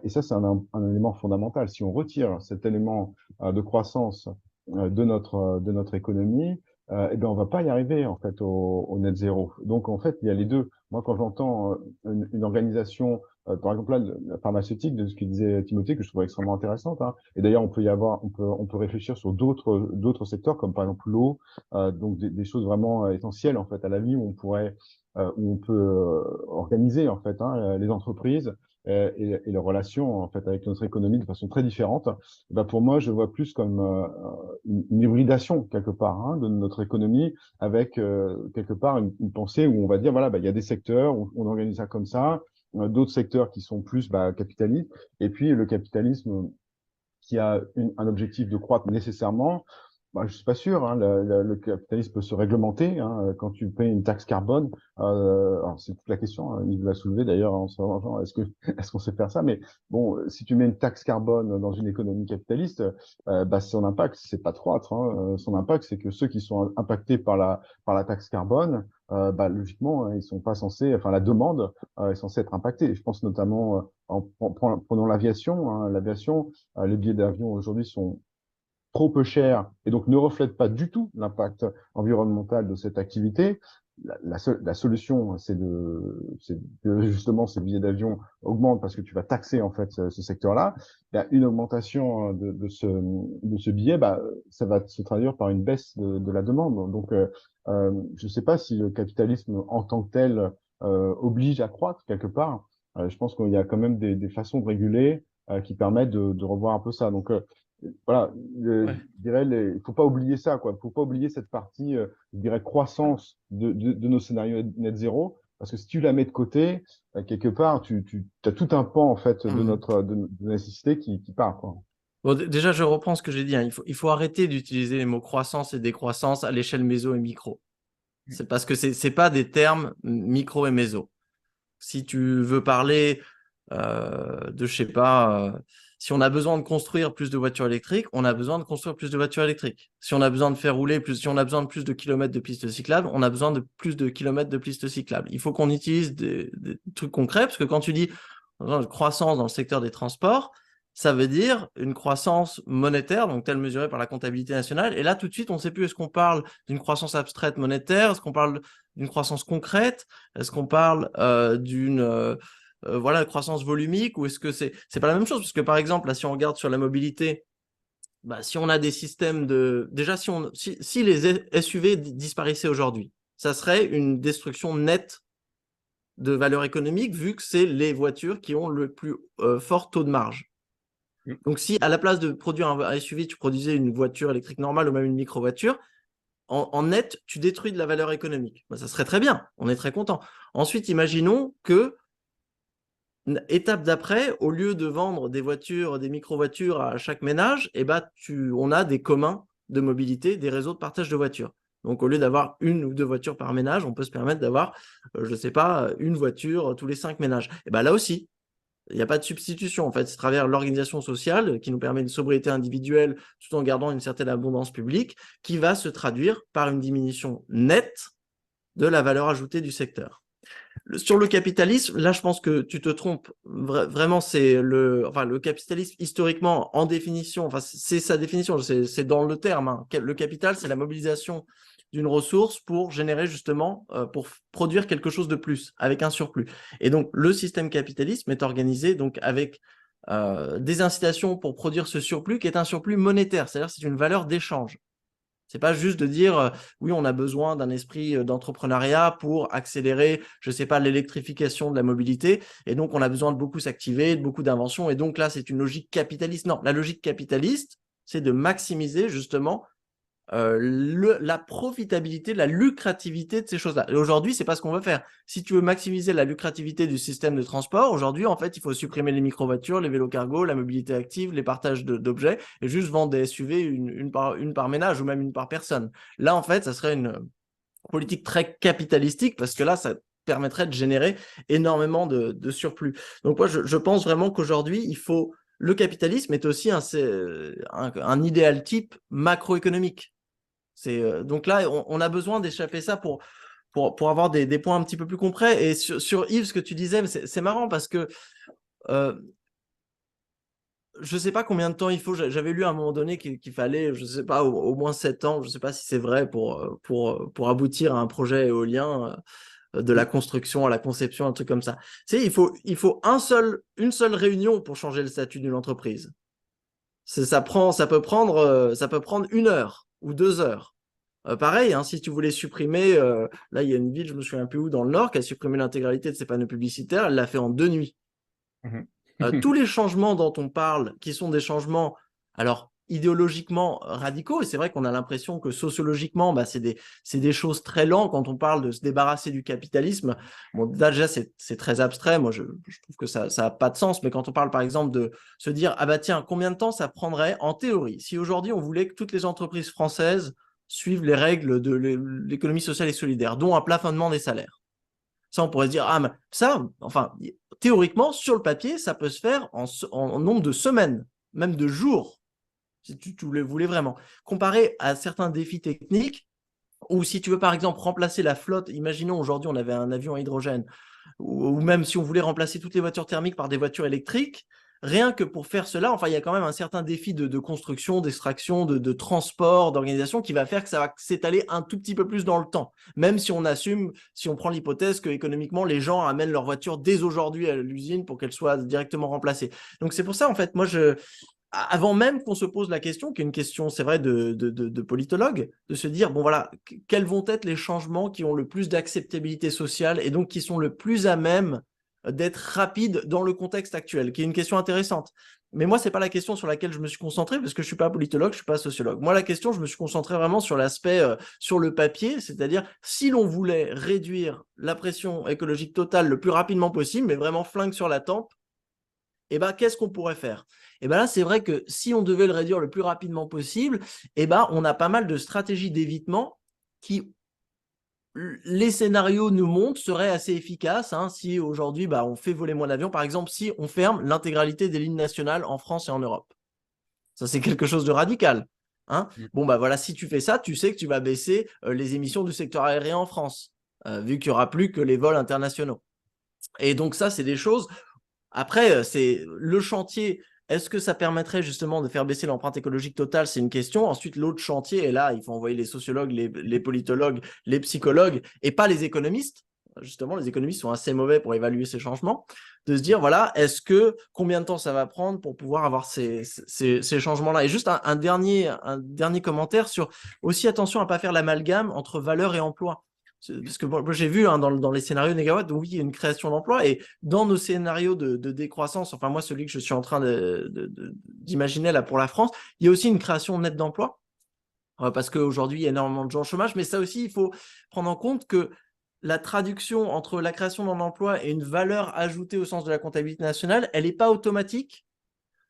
Et ça, c'est un élément fondamental. Si on retire cet élément de croissance de notre économie, eh ben, on va pas y arriver, en fait, au net zéro. Donc, en fait, il y a les deux. Moi, quand j'entends une organisation par exemple, là, la pharmaceutique, de ce que disait Timothée, que je trouvais extrêmement intéressante, hein. Et d'ailleurs, on peut réfléchir sur d'autres secteurs, comme par exemple l'eau, donc des choses vraiment essentielles, en fait, à la vie, où on peut organiser, en fait, hein, les entreprises et les relations, en fait, avec notre économie de façon très différente. Ben, pour moi, je vois plus comme une hybridation, quelque part, hein, de notre économie, avec, quelque part, une pensée où on va dire, voilà, ben, il y a des secteurs, on organise ça comme ça, d'autres secteurs qui sont plus capitalistes. Et puis le capitalisme qui a un objectif de croître nécessairement, bah, je suis pas sûr. Hein, le capitalisme peut se réglementer. Hein, quand tu payes une taxe carbone, alors c'est toute la question. Hein, il l'a soulevé d'ailleurs en se genre, est-ce qu'on sait faire ça? Mais bon, si tu mets une taxe carbone dans une économie capitaliste, bah, son impact c'est pas de croître. Hein, son impact c'est que ceux qui sont impactés par la taxe carbone, bah, logiquement ils sont pas censés, enfin la demande est censée être impactée. Je pense notamment prenons l'aviation. Hein, l'aviation, les billets d'avion aujourd'hui sont trop peu cher et donc ne reflète pas du tout l'impact environnemental de cette activité, la solution, c'est que justement ces billets d'avion augmentent parce que tu vas taxer en fait ce secteur-là. Il y a une augmentation de ce billet, bah, ça va se traduire par une baisse de la demande. Donc, je ne sais pas si le capitalisme en tant que tel oblige à croître quelque part. Je pense qu'il y a quand même des façons de réguler qui permettent de revoir un peu ça. Donc, voilà, Ouais. je dirais, il faut pas oublier ça, quoi. Faut pas oublier cette partie, je dirais, croissance de nos scénarios net zéro, parce que si tu la mets de côté, quelque part, tu as tout un pan, en fait, de notre nécessité qui part, quoi. Bon, déjà, je reprends ce que j'ai dit. Hein. Il faut arrêter d'utiliser les mots croissance et décroissance à l'échelle méso et micro. C'est parce que c'est pas des termes micro et méso. Si tu veux parler de, je sais pas, si on a besoin de construire plus de voitures électriques, on a besoin de construire plus de voitures électriques. Si on a besoin de faire rouler plus, si on a besoin de plus de kilomètres de pistes cyclables, on a besoin de plus de kilomètres de pistes cyclables. Il faut qu'on utilise des trucs concrets, parce que quand tu dis croissance dans le secteur des transports, ça veut dire une croissance monétaire, donc telle mesurée par la comptabilité nationale. Et là, tout de suite, on ne sait plus, est-ce qu'on parle d'une croissance abstraite monétaire, est-ce qu'on parle d'une croissance concrète, est-ce qu'on parle d'une voilà, croissance volumique, ou est-ce que c'est pas la même chose? Parce que par exemple, là, si on regarde sur la mobilité, bah, si on a des systèmes de... Déjà, si les SUV disparaissaient aujourd'hui, ça serait une destruction nette de valeur économique, vu que c'est les voitures qui ont le plus fort taux de marge. Donc, si à la place de produire un SUV, tu produisais une voiture électrique normale ou même une micro-voiture, en net, tu détruis de la valeur économique. Ben, ça serait très bien, on est très content. Ensuite, imaginons que, étape d'après, au lieu de vendre des voitures, des micro-voitures à chaque ménage, eh ben, on a des communs de mobilité, des réseaux de partage de voitures. Donc, au lieu d'avoir une ou deux voitures par ménage, on peut se permettre d'avoir, je ne sais pas, une voiture tous les 5 ménages. Et ben, là aussi, il n'y a pas de substitution. En fait, c'est à travers l'organisation sociale qui nous permet une sobriété individuelle tout en gardant une certaine abondance publique qui va se traduire par une diminution nette de la valeur ajoutée du secteur. Sur le capitalisme, là, je pense que tu te trompes. Vraiment, c'est le capitalisme, historiquement, en définition, enfin, c'est sa définition, c'est dans le terme. Hein. Le capital, c'est la mobilisation d'une ressource pour générer justement, pour produire quelque chose de plus, avec un surplus. Et donc, le système capitaliste est organisé donc avec des incitations pour produire ce surplus qui est un surplus monétaire, c'est-à-dire c'est une valeur d'échange. C'est pas juste de dire oui, on a besoin d'un esprit d'entrepreneuriat pour accélérer, je sais pas, l'électrification de la mobilité, et donc on a besoin de beaucoup s'activer, de beaucoup d'inventions, et donc là c'est une logique capitaliste. Non, la logique capitaliste, c'est de maximiser justement la profitabilité, la lucrativité de ces choses-là. Et aujourd'hui, c'est pas ce qu'on veut faire. Si tu veux maximiser la lucrativité du système de transport, aujourd'hui, en fait, il faut supprimer les micro-voitures, les vélos cargo, la mobilité active, les partages d'objets, et juste vendre des SUV une par ménage ou même une par personne. Là, en fait, ça serait une politique très capitalistique parce que là, ça permettrait de générer énormément de surplus. Donc moi, je pense vraiment qu'aujourd'hui, il faut... Le capitalisme est aussi un idéal type macroéconomique. Donc là, on a besoin d'échapper ça pour avoir des points un petit peu plus concrets. Et sur Yves, ce que tu disais, c'est marrant parce que je ne sais pas combien de temps il faut. J'avais lu à un moment donné qu'il fallait, je ne sais pas, au moins 7 ans, je ne sais pas si c'est vrai, pour aboutir à un projet éolien, de la construction à la conception, un truc comme ça. Tu sais, il faut une seule réunion pour changer le statut d'une entreprise. Ça peut prendre 1 heure ou 2 heures. Pareil, hein, si tu voulais supprimer, là il y a une ville, je me souviens plus où, dans le Nord, qui a supprimé l'intégralité de ses panneaux publicitaires, elle l'a fait en 2 nuits. Tous les changements dont on parle, qui sont des changements, alors idéologiquement radicaux. Et c'est vrai qu'on a l'impression que sociologiquement, c'est des choses très lentes quand on parle de se débarrasser du capitalisme. Bon, déjà, c'est très abstrait. Moi, je trouve que ça n'a pas de sens. Mais quand on parle, par exemple, de se dire, ah bah tiens, combien de temps ça prendrait, en théorie, si aujourd'hui on voulait que toutes les entreprises françaises suivent les règles de l'économie sociale et solidaire, dont un plafonnement des salaires. Ça, on pourrait se dire, ah, mais ça, enfin, théoriquement, sur le papier, ça peut se faire en nombre de semaines, même de jours, si tu voulais vraiment. Comparé à certains défis techniques, ou si tu veux, par exemple, remplacer la flotte, imaginons aujourd'hui, on avait un avion à hydrogène, ou même si on voulait remplacer toutes les voitures thermiques par des voitures électriques, rien que pour faire cela, enfin, il y a quand même un certain défi de construction, d'extraction, de transport, d'organisation qui va faire que ça va s'étaler un tout petit peu plus dans le temps. Même si on assume, si on prend l'hypothèse que économiquement, les gens amènent leur voiture dès aujourd'hui à l'usine pour qu'elle soit directement remplacée. Donc, c'est pour ça, en fait, moi, avant même qu'on se pose la question, qui est une question, c'est vrai, de politologue, de se dire, bon voilà, quels vont être les changements qui ont le plus d'acceptabilité sociale et donc qui sont le plus à même d'être rapides dans le contexte actuel, qui est une question intéressante. Mais moi, c'est pas la question sur laquelle je me suis concentré, parce que je suis pas politologue, je suis pas sociologue. Moi, la question, je me suis concentré vraiment sur l'aspect, sur le papier, c'est-à-dire si l'on voulait réduire la pression écologique totale le plus rapidement possible, mais vraiment flingue sur la tempe, qu'est-ce qu'on pourrait faire? Là, c'est vrai que si on devait le réduire le plus rapidement possible, on a pas mal de stratégies d'évitement qui, les scénarios nous montrent, seraient assez efficaces. Si aujourd'hui, on fait voler moins d'avions, par exemple, si on ferme l'intégralité des lignes nationales en France et en Europe. Ça, c'est quelque chose de radical. Bon, voilà, si tu fais ça, tu sais que tu vas baisser les émissions du secteur aérien en France, vu qu'il n'y aura plus que les vols internationaux. Et donc ça, c'est des choses. Après, c'est le chantier. Est-ce que ça permettrait justement de faire baisser l'empreinte écologique totale? C'est une question. Ensuite, l'autre chantier, et là, il faut envoyer les sociologues, les politologues, les psychologues, et pas les économistes. Justement, les économistes sont assez mauvais pour évaluer ces changements. De se dire, voilà, combien de temps ça va prendre pour pouvoir avoir ces changements-là? Et juste un dernier commentaire sur aussi attention à ne pas faire l'amalgame entre valeur et emploi. Parce que moi, j'ai vu dans les scénarios Négawatt, oui, il y a une création d'emplois, et dans nos scénarios de décroissance, enfin moi, celui que je suis en train d'imaginer là pour la France, il y a aussi une création nette d'emplois, parce qu'aujourd'hui, il y a énormément de gens au chômage, mais ça aussi, il faut prendre en compte que la traduction entre la création d'un emploi et une valeur ajoutée au sens de la comptabilité nationale, elle n'est pas automatique.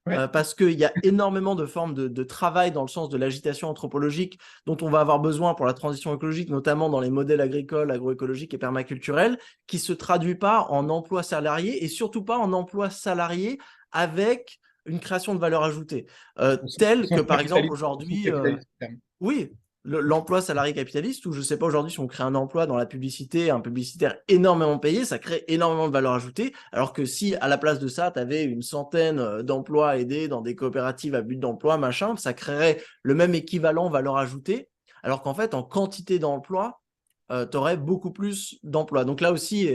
Ouais. Parce qu'il y a énormément de formes de travail dans le sens de l'agitation anthropologique dont on va avoir besoin pour la transition écologique, notamment dans les modèles agricoles, agroécologiques et permaculturels, qui ne se traduit pas en emploi salarié et surtout pas en emploi salarié avec une création de valeur ajoutée. Telle que, par exemple, aujourd'hui... oui, l'emploi salarié capitaliste, où je ne sais pas aujourd'hui si on crée un emploi dans la publicité, un publicitaire énormément payé, ça crée énormément de valeur ajoutée, alors que si à la place de ça, tu avais une centaine d'emplois aidés dans des coopératives à but d'emploi, machin, ça créerait le même équivalent valeur ajoutée, alors qu'en fait, en quantité d'emplois, tu aurais beaucoup plus d'emplois. Donc là aussi...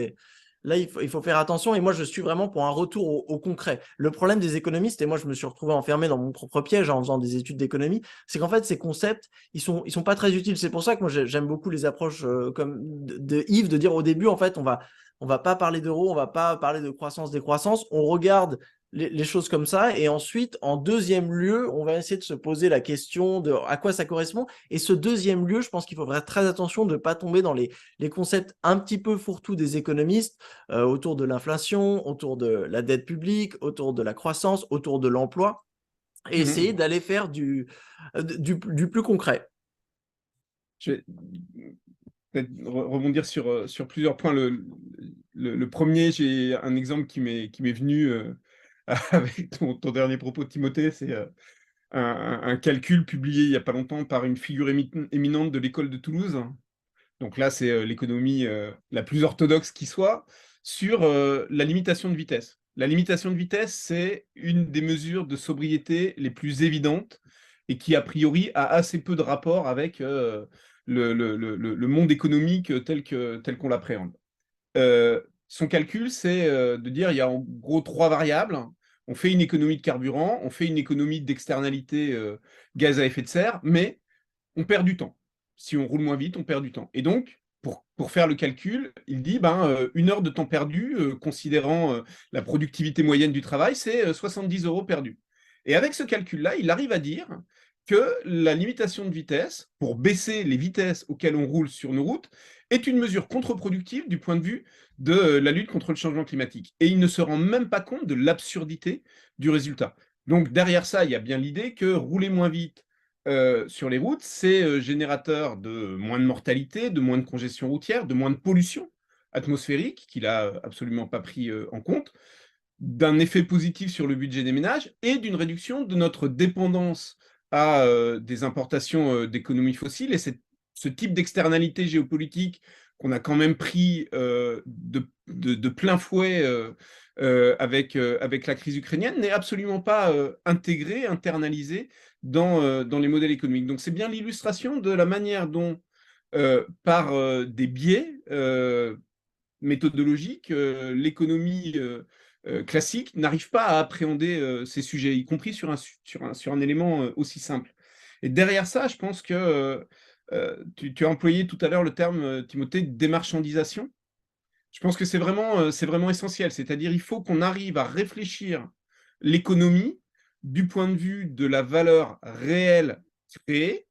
Là, il faut faire attention, et moi, je suis vraiment pour un retour au concret. Le problème des économistes, et moi, je me suis retrouvé enfermé dans mon propre piège en faisant des études d'économie, c'est qu'en fait, ces concepts, ils sont pas très utiles. C'est pour ça que moi, j'aime beaucoup les approches comme de Yves, de dire au début, en fait, on va pas parler d'euros, on va pas parler de croissance-décroissance, on regarde les choses comme ça, et ensuite, en deuxième lieu, on va essayer de se poser la question de à quoi ça correspond. Et ce deuxième lieu, je pense qu'il faut faire très attention de ne pas tomber dans les concepts un petit peu fourre-tout des économistes, autour de l'inflation, autour de la dette publique, autour de la croissance, autour de l'emploi, et essayer d'aller faire du plus concret. Je vais peut-être rebondir sur plusieurs points. Le premier, j'ai un exemple qui m'est venu avec ton dernier propos, Timothée. C'est un calcul publié il n'y a pas longtemps par une figure éminente de l'école de Toulouse. Donc là, c'est l'économie la plus orthodoxe qui soit, sur la limitation de vitesse. La limitation de vitesse, c'est une des mesures de sobriété les plus évidentes et qui, a priori, a assez peu de rapport avec le monde économique tel qu'on l'appréhende. Son calcul, c'est de dire il y a en gros 3 variables. On fait une économie de carburant, on fait une économie d'externalité gaz à effet de serre, mais on perd du temps. Si on roule moins vite, on perd du temps. Et donc, pour faire le calcul, il dit 1 heure de temps perdu, considérant la productivité moyenne du travail, c'est 70 € perdus. Et avec ce calcul-là, il arrive à dire que la limitation de vitesse, pour baisser les vitesses auxquelles on roule sur nos routes, est une mesure contre-productive du point de vue de la lutte contre le changement climatique. Et il ne se rend même pas compte de l'absurdité du résultat. Donc derrière ça, il y a bien l'idée que rouler moins vite sur les routes, c'est générateur de moins de mortalité, de moins de congestion routière, de moins de pollution atmosphérique, qu'il n'a absolument pas pris en compte, d'un effet positif sur le budget des ménages et d'une réduction de notre dépendance à des importations d'économies fossiles. Et ce type d'externalité géopolitique qu'on a quand même pris de plein fouet avec la crise ukrainienne n'est absolument pas intégré, internalisé dans les modèles économiques. Donc c'est bien l'illustration de la manière dont, par des biais méthodologiques, l'économie classique n'arrive pas à appréhender ces sujets, y compris sur un élément aussi simple. Et derrière ça, je pense que tu as employé tout à l'heure le terme, Timothée, de démarchandisation. Je pense que c'est vraiment essentiel. C'est-à-dire, il faut qu'on arrive à réfléchir l'économie du point de vue de la valeur réelle créée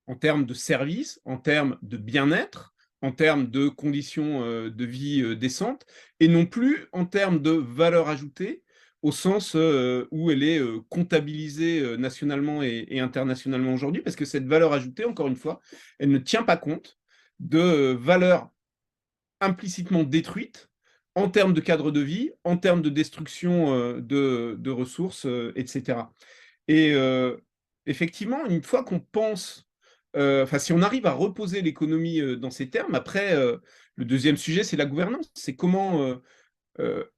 en termes de services, en termes de bien-être, en termes de conditions de vie décentes, et non plus en termes de valeur ajoutée, au sens où elle est comptabilisée nationalement et internationalement aujourd'hui, parce que cette valeur ajoutée, encore une fois, elle ne tient pas compte de valeurs implicitement détruites en termes de cadre de vie, en termes de destruction de ressources, etc. Et effectivement, une fois qu'on pense, enfin, si on arrive à reposer l'économie dans ces termes, après, le deuxième sujet, c'est la gouvernance. C'est comment,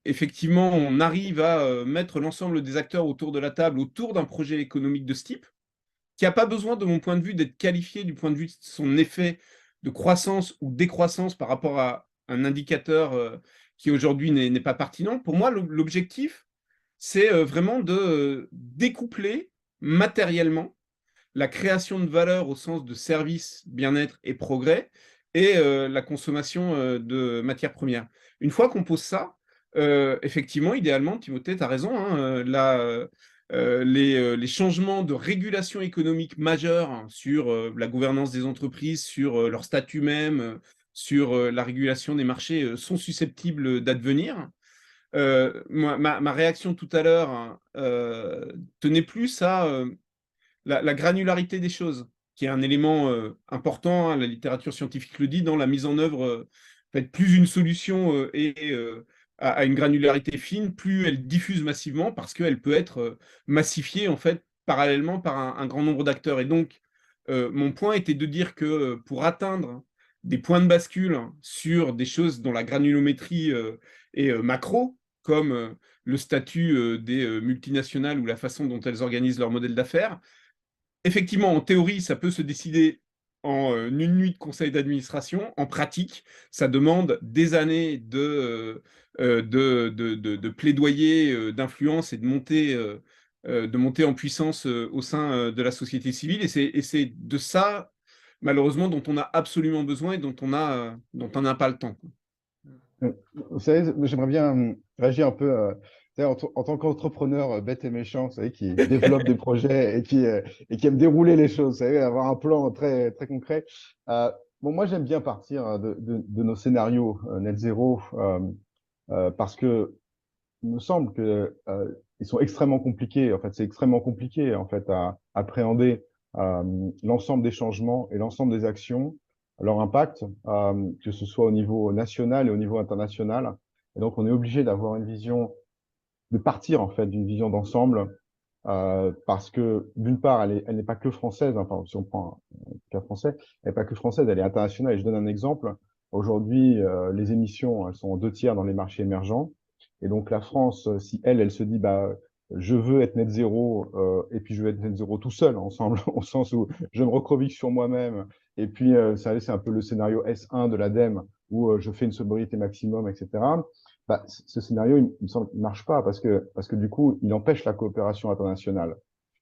effectivement, on arrive à mettre l'ensemble des acteurs autour de la table, autour d'un projet économique de ce type, qui n'a pas besoin, de mon point de vue, d'être qualifié du point de vue de son effet de croissance ou décroissance par rapport à un indicateur qui aujourd'hui n'est pas pertinent. Pour moi, l'objectif, c'est vraiment de découpler matériellement la création de valeur au sens de service, bien-être et progrès et la consommation de matières premières. Une fois qu'on pose ça, effectivement, idéalement, Timothée, tu as raison, hein, les changements de régulation économique majeurs hein, sur la gouvernance des entreprises, sur leur statut même, sur la régulation des marchés sont susceptibles d'advenir. Ma réaction tout à l'heure hein, tenait plus à la granularité des choses, qui est un élément important, hein, la littérature scientifique le dit, dans la mise en œuvre, en fait, plus une solution a une granularité fine, plus elle diffuse massivement, parce qu'elle peut être massifiée, en fait, parallèlement par un grand nombre d'acteurs. Et donc, mon point était de dire que pour atteindre des points de bascule sur des choses dont la granulométrie est macro, comme le statut des multinationales ou la façon dont elles organisent leur modèle d'affaires, effectivement, en théorie, ça peut se décider en une nuit de conseil d'administration. En pratique, ça demande des années de plaidoyer, d'influence et de monter en puissance au sein de la société civile. Et c'est de ça, malheureusement, dont on a absolument besoin et dont on n'a pas le temps. Vous savez, j'aimerais bien réagir un peu en tant qu'entrepreneur bête et méchant, vous savez, qui développe des projets et qui aime dérouler les choses, vous savez, avoir un plan très, très concret. Bon, moi, j'aime bien partir de nos scénarios net zéro parce que il me semble que ils sont extrêmement compliqués. En fait, c'est extrêmement compliqué en fait à appréhender l'ensemble des changements et l'ensemble des actions, leur impact, que ce soit au niveau national et au niveau international. Et donc, on est obligé d'avoir une vision, de partir en fait d'une vision d'ensemble, parce que d'une part, elle n'est pas que française. Enfin, si on prend un cas français, elle n'est pas que française, elle est internationale. Et je donne un exemple. Aujourd'hui, les émissions, elles sont en 2 tiers dans les marchés émergents. Et donc la France, si elle se dit, bah, je veux être net zéro, et puis je veux être net zéro tout seul, ensemble, au sens où je me recroviche sur moi-même. Et puis, c'est un peu le scénario S1 de l'ADEME, où je fais une sobriété maximum, etc. Bah, ce scénario, il me semble, ne marche pas parce que du coup, il empêche la coopération internationale.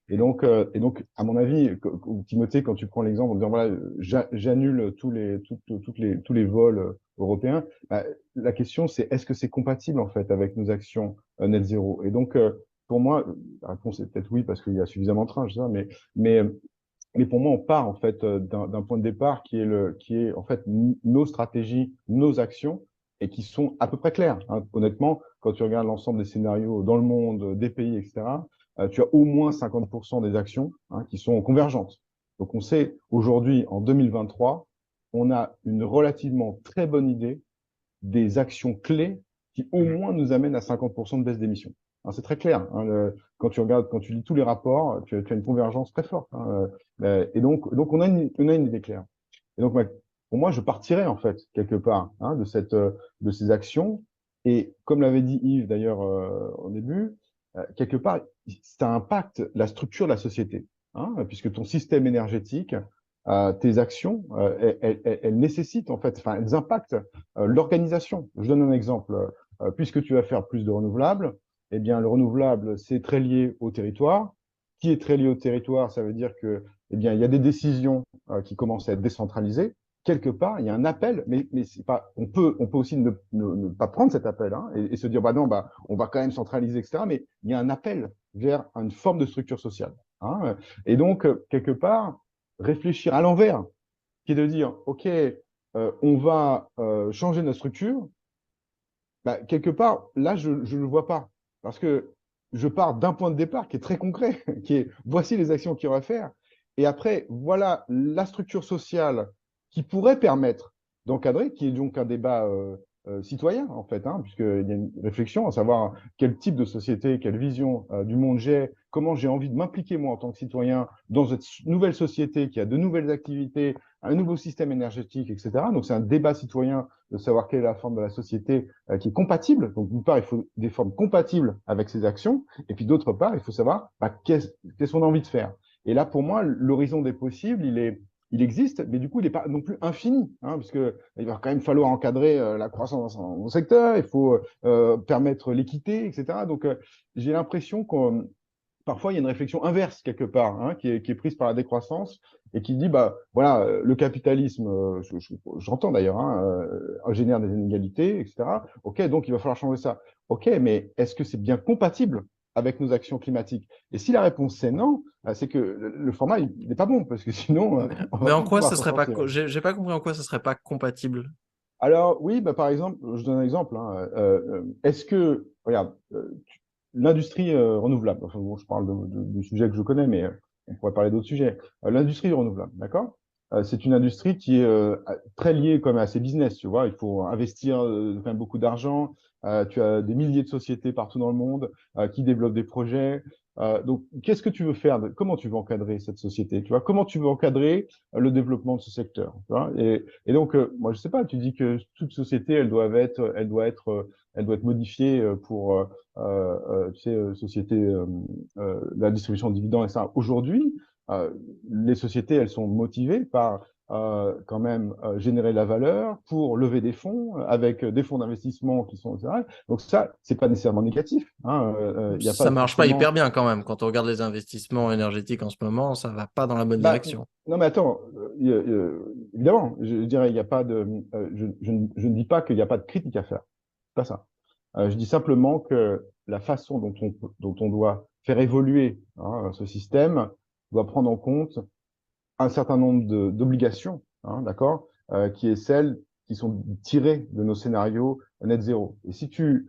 Et donc, à mon avis, Timothée, quand tu prends l'exemple en disant voilà, j'annule tous les vols européens, bah, la question c'est est-ce que c'est compatible en fait avec nos actions net zéro? Et donc, pour moi, la réponse est peut-être oui, parce qu'il y a suffisamment de trains, je sais pas, mais, mais pour moi, on part en fait d'un point de départ qui est en fait nos stratégies, nos actions, et qui sont à peu près claires. Hein. Honnêtement, quand tu regardes l'ensemble des scénarios dans le monde, des pays, etc., tu as au moins 50% des actions qui sont convergentes. Donc on sait aujourd'hui, en 2023, on a une relativement très bonne idée des actions clés qui au moins nous amènent à 50% de baisse d'émissions. C'est très clair. Quand tu regardes, quand tu lis tous les rapports, tu as une convergence très forte. Et donc on a on a une idée claire. Et donc, pour moi, je partirais en fait quelque part de ces actions. Et comme l'avait dit Yves d'ailleurs au début, quelque part, ça impacte la structure de la société, puisque ton système énergétique, tes actions, elles nécessitent en fait, enfin, elles impactent l'organisation. Je donne un exemple. Puisque tu vas faire plus de renouvelables, eh bien, le renouvelable, c'est très lié au territoire. Qui est très lié au territoire, ça veut dire que, eh bien, il y a des décisions qui commencent à être décentralisées. Quelque part, il y a un appel, mais c'est pas, on peut aussi ne pas prendre cet appel et se dire, bah non, bah, on va quand même centraliser, etc. Mais il y a un appel vers une forme de structure sociale. Et donc, quelque part, réfléchir à l'envers, qui est de dire, OK, on va changer notre structure, bah, quelque part, là, je ne le vois pas. Parce que je pars d'un point de départ qui est très concret, qui est voici les actions qu'il y aura à faire. Et après, voilà la structure sociale qui pourrait permettre d'encadrer, qui est donc un débat citoyen, en fait, puisqu'il y a une réflexion à savoir quel type de société, quelle vision du monde j'ai, comment j'ai envie de m'impliquer, moi, en tant que citoyen, dans cette nouvelle société qui a de nouvelles activités, un nouveau système énergétique, etc. Donc, c'est un débat citoyen de savoir quelle est la forme de la société qui est compatible. Donc, d'une part, il faut des formes compatibles avec ces actions. Et puis, d'autre part, il faut savoir qu'est-ce qu'on a envie de faire. Et là, pour moi, l'horizon des possibles, il existe, mais du coup, il n'est pas non plus infini, puisqu'il va quand même falloir encadrer la croissance dans le secteur, il faut permettre l'équité, etc. Donc, j'ai l'impression qu'on parfois, il y a une réflexion inverse quelque part, qui est prise par la décroissance et qui dit, bah voilà, le capitalisme, j'entends d'ailleurs, génère des inégalités, etc. Ok, donc il va falloir changer ça. Ok, mais est-ce que c'est bien compatible avec nos actions climatiques? Et si la réponse c'est non, c'est que le format il n'est pas bon parce que sinon on Mais va en pas quoi pouvoir ça s'en serait pas... sortir. J'ai pas compris en quoi ça serait pas compatible. Alors oui, bah, par exemple, je donne un exemple. Est-ce que, regarde, l'industrie renouvelable, enfin, bon, je parle du sujet que je connais, mais on pourrait parler d'autres sujets. L'industrie renouvelable, d'accord? C'est une industrie qui est très liée comme à ses business, tu vois. Il faut investir quand même beaucoup d'argent. Tu as des milliers de sociétés partout dans le monde qui développent des projets. Donc, qu'est-ce que tu veux faire comment tu veux encadrer cette société, tu vois? Comment tu veux encadrer le développement de ce secteur, tu vois? Et donc, moi, je sais pas. Tu dis que toute société, elle doit être modifiée pour tu sais, société, la distribution de dividendes et ça. Aujourd'hui, les sociétés, elles sont motivées par quand même générer de la valeur pour lever des fonds avec des fonds d'investissement qui sont, etc. Donc ça, c'est pas nécessairement négatif. Il n'y a Ça pas marche pas forcément. hyper bien quand même. Quand on regarde les investissements énergétiques en ce moment, ça va pas dans la bonne Bah, direction. non, mais attends, évidemment, je dirais, il n'y a pas de, je ne dis pas qu'il n'y a pas de critique à faire. C'est pas ça. Je dis simplement que la façon dont on doit faire évoluer ce système doit prendre en compte un certain nombre d'obligations, d'accord, qui est celles qui sont tirées de nos scénarios net zéro. Si tu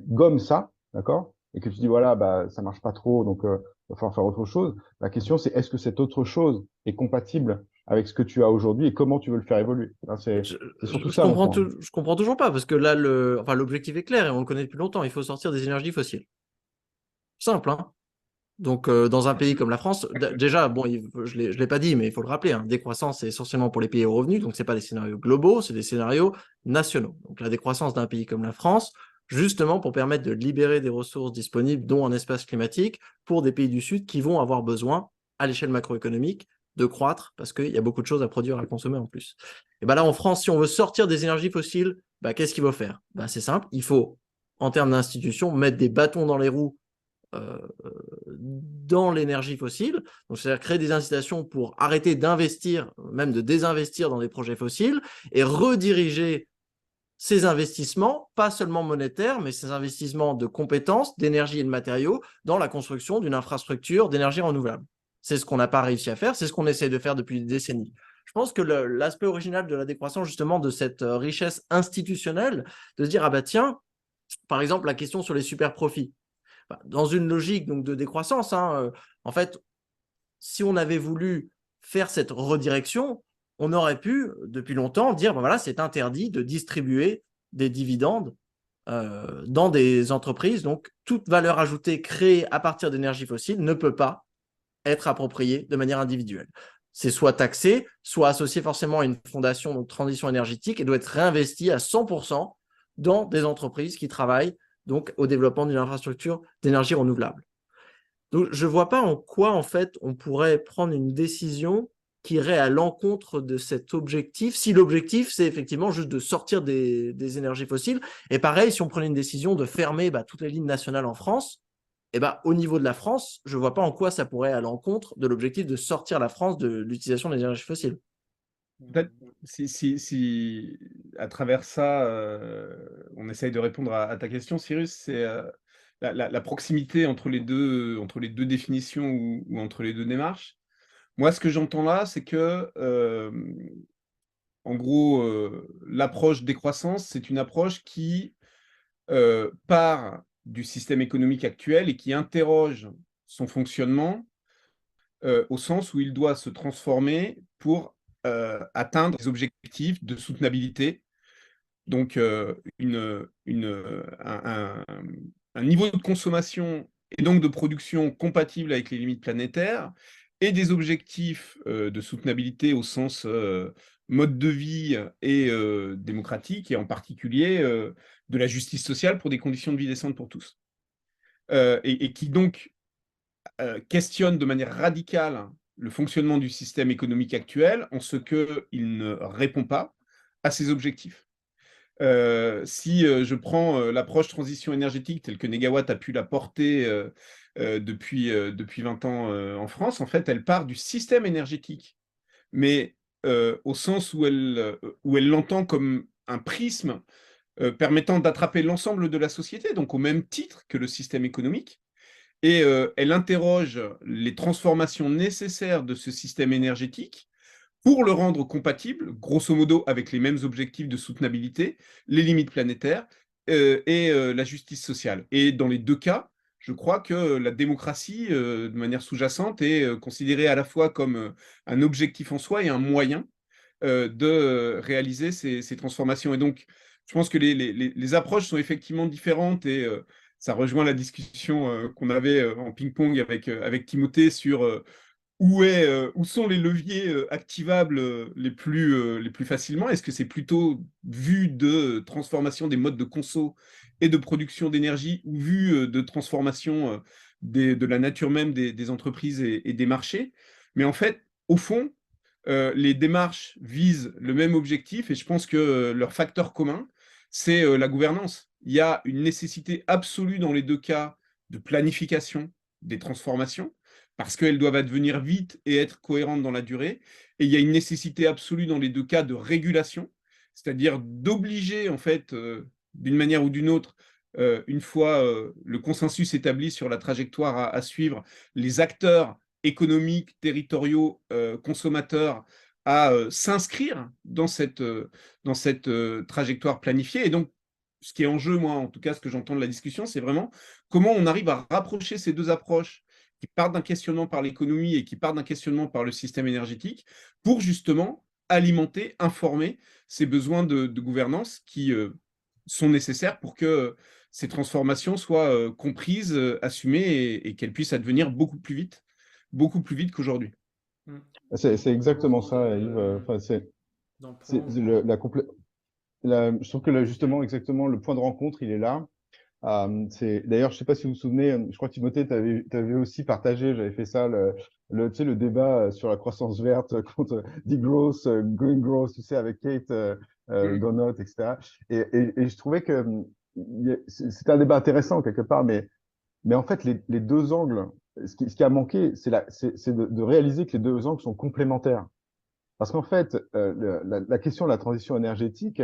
gommes ça, d'accord, et que tu dis voilà, bah ça marche pas trop, donc il va falloir faire autre chose. La question c'est est-ce que cette autre chose est compatible avec ce que tu as aujourd'hui et comment tu veux le faire évoluer. C'est surtout ça mon point. Je comprends toujours pas parce que là, enfin, l'objectif est clair et on le connaît depuis longtemps. Il faut sortir des énergies fossiles. Simple, hein. Donc, dans un pays comme la France, déjà, bon, je l'ai pas dit, mais il faut le rappeler, décroissance, c'est essentiellement pour les pays au revenu, donc ce n'est pas des scénarios globaux, c'est des scénarios nationaux. Donc, la décroissance d'un pays comme la France, justement pour permettre de libérer des ressources disponibles, dont un espace climatique, pour des pays du Sud qui vont avoir besoin, à l'échelle macroéconomique, de croître, parce qu'il y a beaucoup de choses à produire, à consommer en plus. Et bien là, en France, si on veut sortir des énergies fossiles, qu'est-ce qu'il faut faire? C'est simple, il faut, en termes d'institutions, mettre des bâtons dans les roues dans l'énergie fossile, donc c'est-à-dire créer des incitations pour arrêter d'investir, même de désinvestir dans des projets fossiles et rediriger ces investissements, pas seulement monétaires, mais ces investissements de compétences, d'énergie et de matériaux dans la construction d'une infrastructure d'énergie renouvelable. C'est ce qu'on n'a pas réussi à faire, c'est ce qu'on essaie de faire depuis des décennies. Je pense que l'aspect original de la décroissance, justement, de cette richesse institutionnelle, de se dire, ah bah tiens, par exemple, la question sur les super profits. Dans une logique donc, de décroissance, en fait, si on avait voulu faire cette redirection, on aurait pu, depuis longtemps, dire, ben voilà, c'est interdit de distribuer des dividendes dans des entreprises. Donc, toute valeur ajoutée créée à partir d'énergie fossile ne peut pas être appropriée de manière individuelle. C'est soit taxé, soit associé forcément à une fondation de transition énergétique et doit être réinvesti à 100% dans des entreprises qui travaillent donc au développement d'une infrastructure d'énergie renouvelable. Donc, je ne vois pas en quoi, en fait, on pourrait prendre une décision qui irait à l'encontre de cet objectif, si l'objectif, c'est effectivement juste de sortir des énergies fossiles. Et pareil, si on prenait une décision de fermer toutes les lignes nationales en France, au niveau de la France, je ne vois pas en quoi ça pourrait à l'encontre de l'objectif de sortir la France de l'utilisation des énergies fossiles. Peut-être si à travers ça, on essaye de répondre à ta question, Cyrus, c'est la proximité entre les deux définitions ou entre les deux démarches. Moi, ce que j'entends là, c'est que, en gros, l'approche décroissance, c'est une approche qui part du système économique actuel et qui interroge son fonctionnement au sens où il doit se transformer pour atteindre des objectifs de soutenabilité. Donc, un niveau de consommation et donc de production compatible avec les limites planétaires et des objectifs de soutenabilité au sens mode de vie et démocratique, et en particulier de la justice sociale pour des conditions de vie décentes pour tous. Et qui donc questionne de manière radicale le fonctionnement du système économique actuel en ce qu'il ne répond pas à ses objectifs. Si je prends l'approche transition énergétique telle que Negawatt a pu la porter depuis 20 ans en France, en fait, elle part du système énergétique, mais au sens où elle l'entend comme un prisme permettant d'attraper l'ensemble de la société, donc au même titre que le système économique, et elle interroge les transformations nécessaires de ce système énergétique pour le rendre compatible, grosso modo, avec les mêmes objectifs de soutenabilité, les limites planétaires et la justice sociale. Et dans les deux cas, je crois que la démocratie, de manière sous-jacente, est considérée à la fois comme un objectif en soi et un moyen de réaliser ces transformations. Et donc, je pense que les approches sont effectivement différentes et ça rejoint la discussion qu'on avait en ping-pong avec Timothée sur où sont les leviers activables les plus facilement? Est-ce que c'est plutôt vu de transformation des modes de conso et de production d'énergie ou vu de transformation de la nature même des entreprises et des marchés? Mais en fait, au fond, les démarches visent le même objectif et je pense que leur facteur commun, c'est la gouvernance. Il y a une nécessité absolue dans les deux cas de planification des transformations parce qu'elles doivent advenir vite et être cohérentes dans la durée. Et il y a une nécessité absolue dans les deux cas de régulation, c'est-à-dire d'obliger, en fait, d'une manière ou d'une autre, une fois le consensus établi sur la trajectoire à suivre, les acteurs économiques, territoriaux, consommateurs, à s'inscrire dans cette trajectoire planifiée. Et donc, ce qui est en jeu, moi, en tout cas, ce que j'entends de la discussion, c'est vraiment comment on arrive à rapprocher ces deux approches qui partent d'un questionnement par l'économie et qui partent d'un questionnement par le système énergétique pour justement alimenter, informer ces besoins de gouvernance qui sont nécessaires pour que ces transformations soient comprises, assumées et qu'elles puissent advenir beaucoup plus vite qu'aujourd'hui. C'est exactement ça, Yves. Enfin, Dans le c'est point, je trouve que justement, exactement, le point de rencontre, il est là. D'ailleurs, je ne sais pas si vous vous souvenez, je crois que Timothée, tu avais aussi partagé, j'avais fait ça, tu sais, le débat sur la croissance verte contre degrowth, green growth, tu sais, avec Kate Gonot, etc. Et je trouvais que c'était un débat intéressant quelque part, mais en fait, les deux angles, ce qui a manqué, c'est de réaliser que les deux angles sont complémentaires. Parce qu'en fait, la question de la transition énergétique,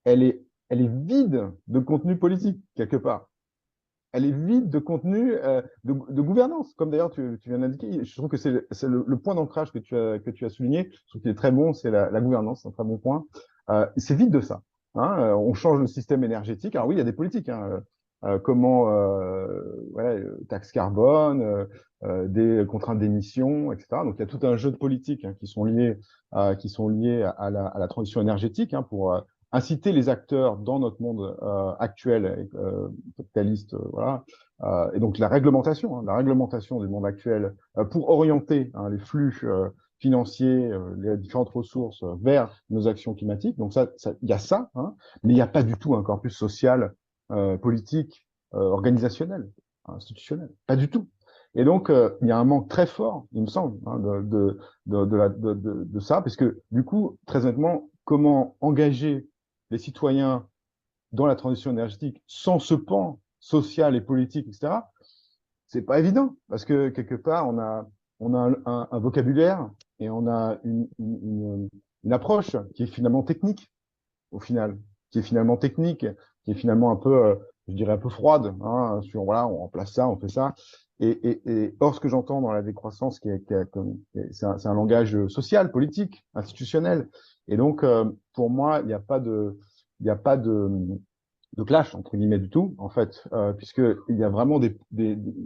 elle est elle est vide de contenu politique, quelque part. Elle est vide de contenu de gouvernance, comme d'ailleurs tu viens d'indiquer. Je trouve que c'est le point d'ancrage que tu as souligné. Je trouve qu'il est très bon, c'est la gouvernance, c'est un très bon point. C'est vide de ça. Hein, on change le système énergétique. Alors oui, il y a des politiques. Hein, comment voilà, taxe carbone, des contraintes d'émissions, etc. Donc il y a tout un jeu de politiques hein, qui sont liés à la transition énergétique hein, pour inciter les acteurs dans notre monde actuel capitaliste, voilà. Et donc la réglementation du monde actuel pour orienter hein, les flux financiers, les différentes ressources vers nos actions climatiques. Donc il y a ça, hein, mais il n'y a pas du tout un corpus social, politique, organisationnel, institutionnel, pas du tout. Et donc il y a un manque très fort, il me semble, hein, de ça, parce que du coup, très honnêtement, comment engager les citoyens dans la transition énergétique sans ce pan social et politique, etc., c'est pas évident parce que quelque part, on a un vocabulaire et on a une approche qui est finalement technique, au final, qui est finalement technique, qui est finalement un peu, je dirais, un peu froide, hein, sur voilà, on remplace ça, on fait ça. Et or, ce que j'entends dans la décroissance, c'est un langage social, politique, institutionnel. Et donc, pour moi, il y a pas de clash entre guillemets du tout en fait puisque il y a vraiment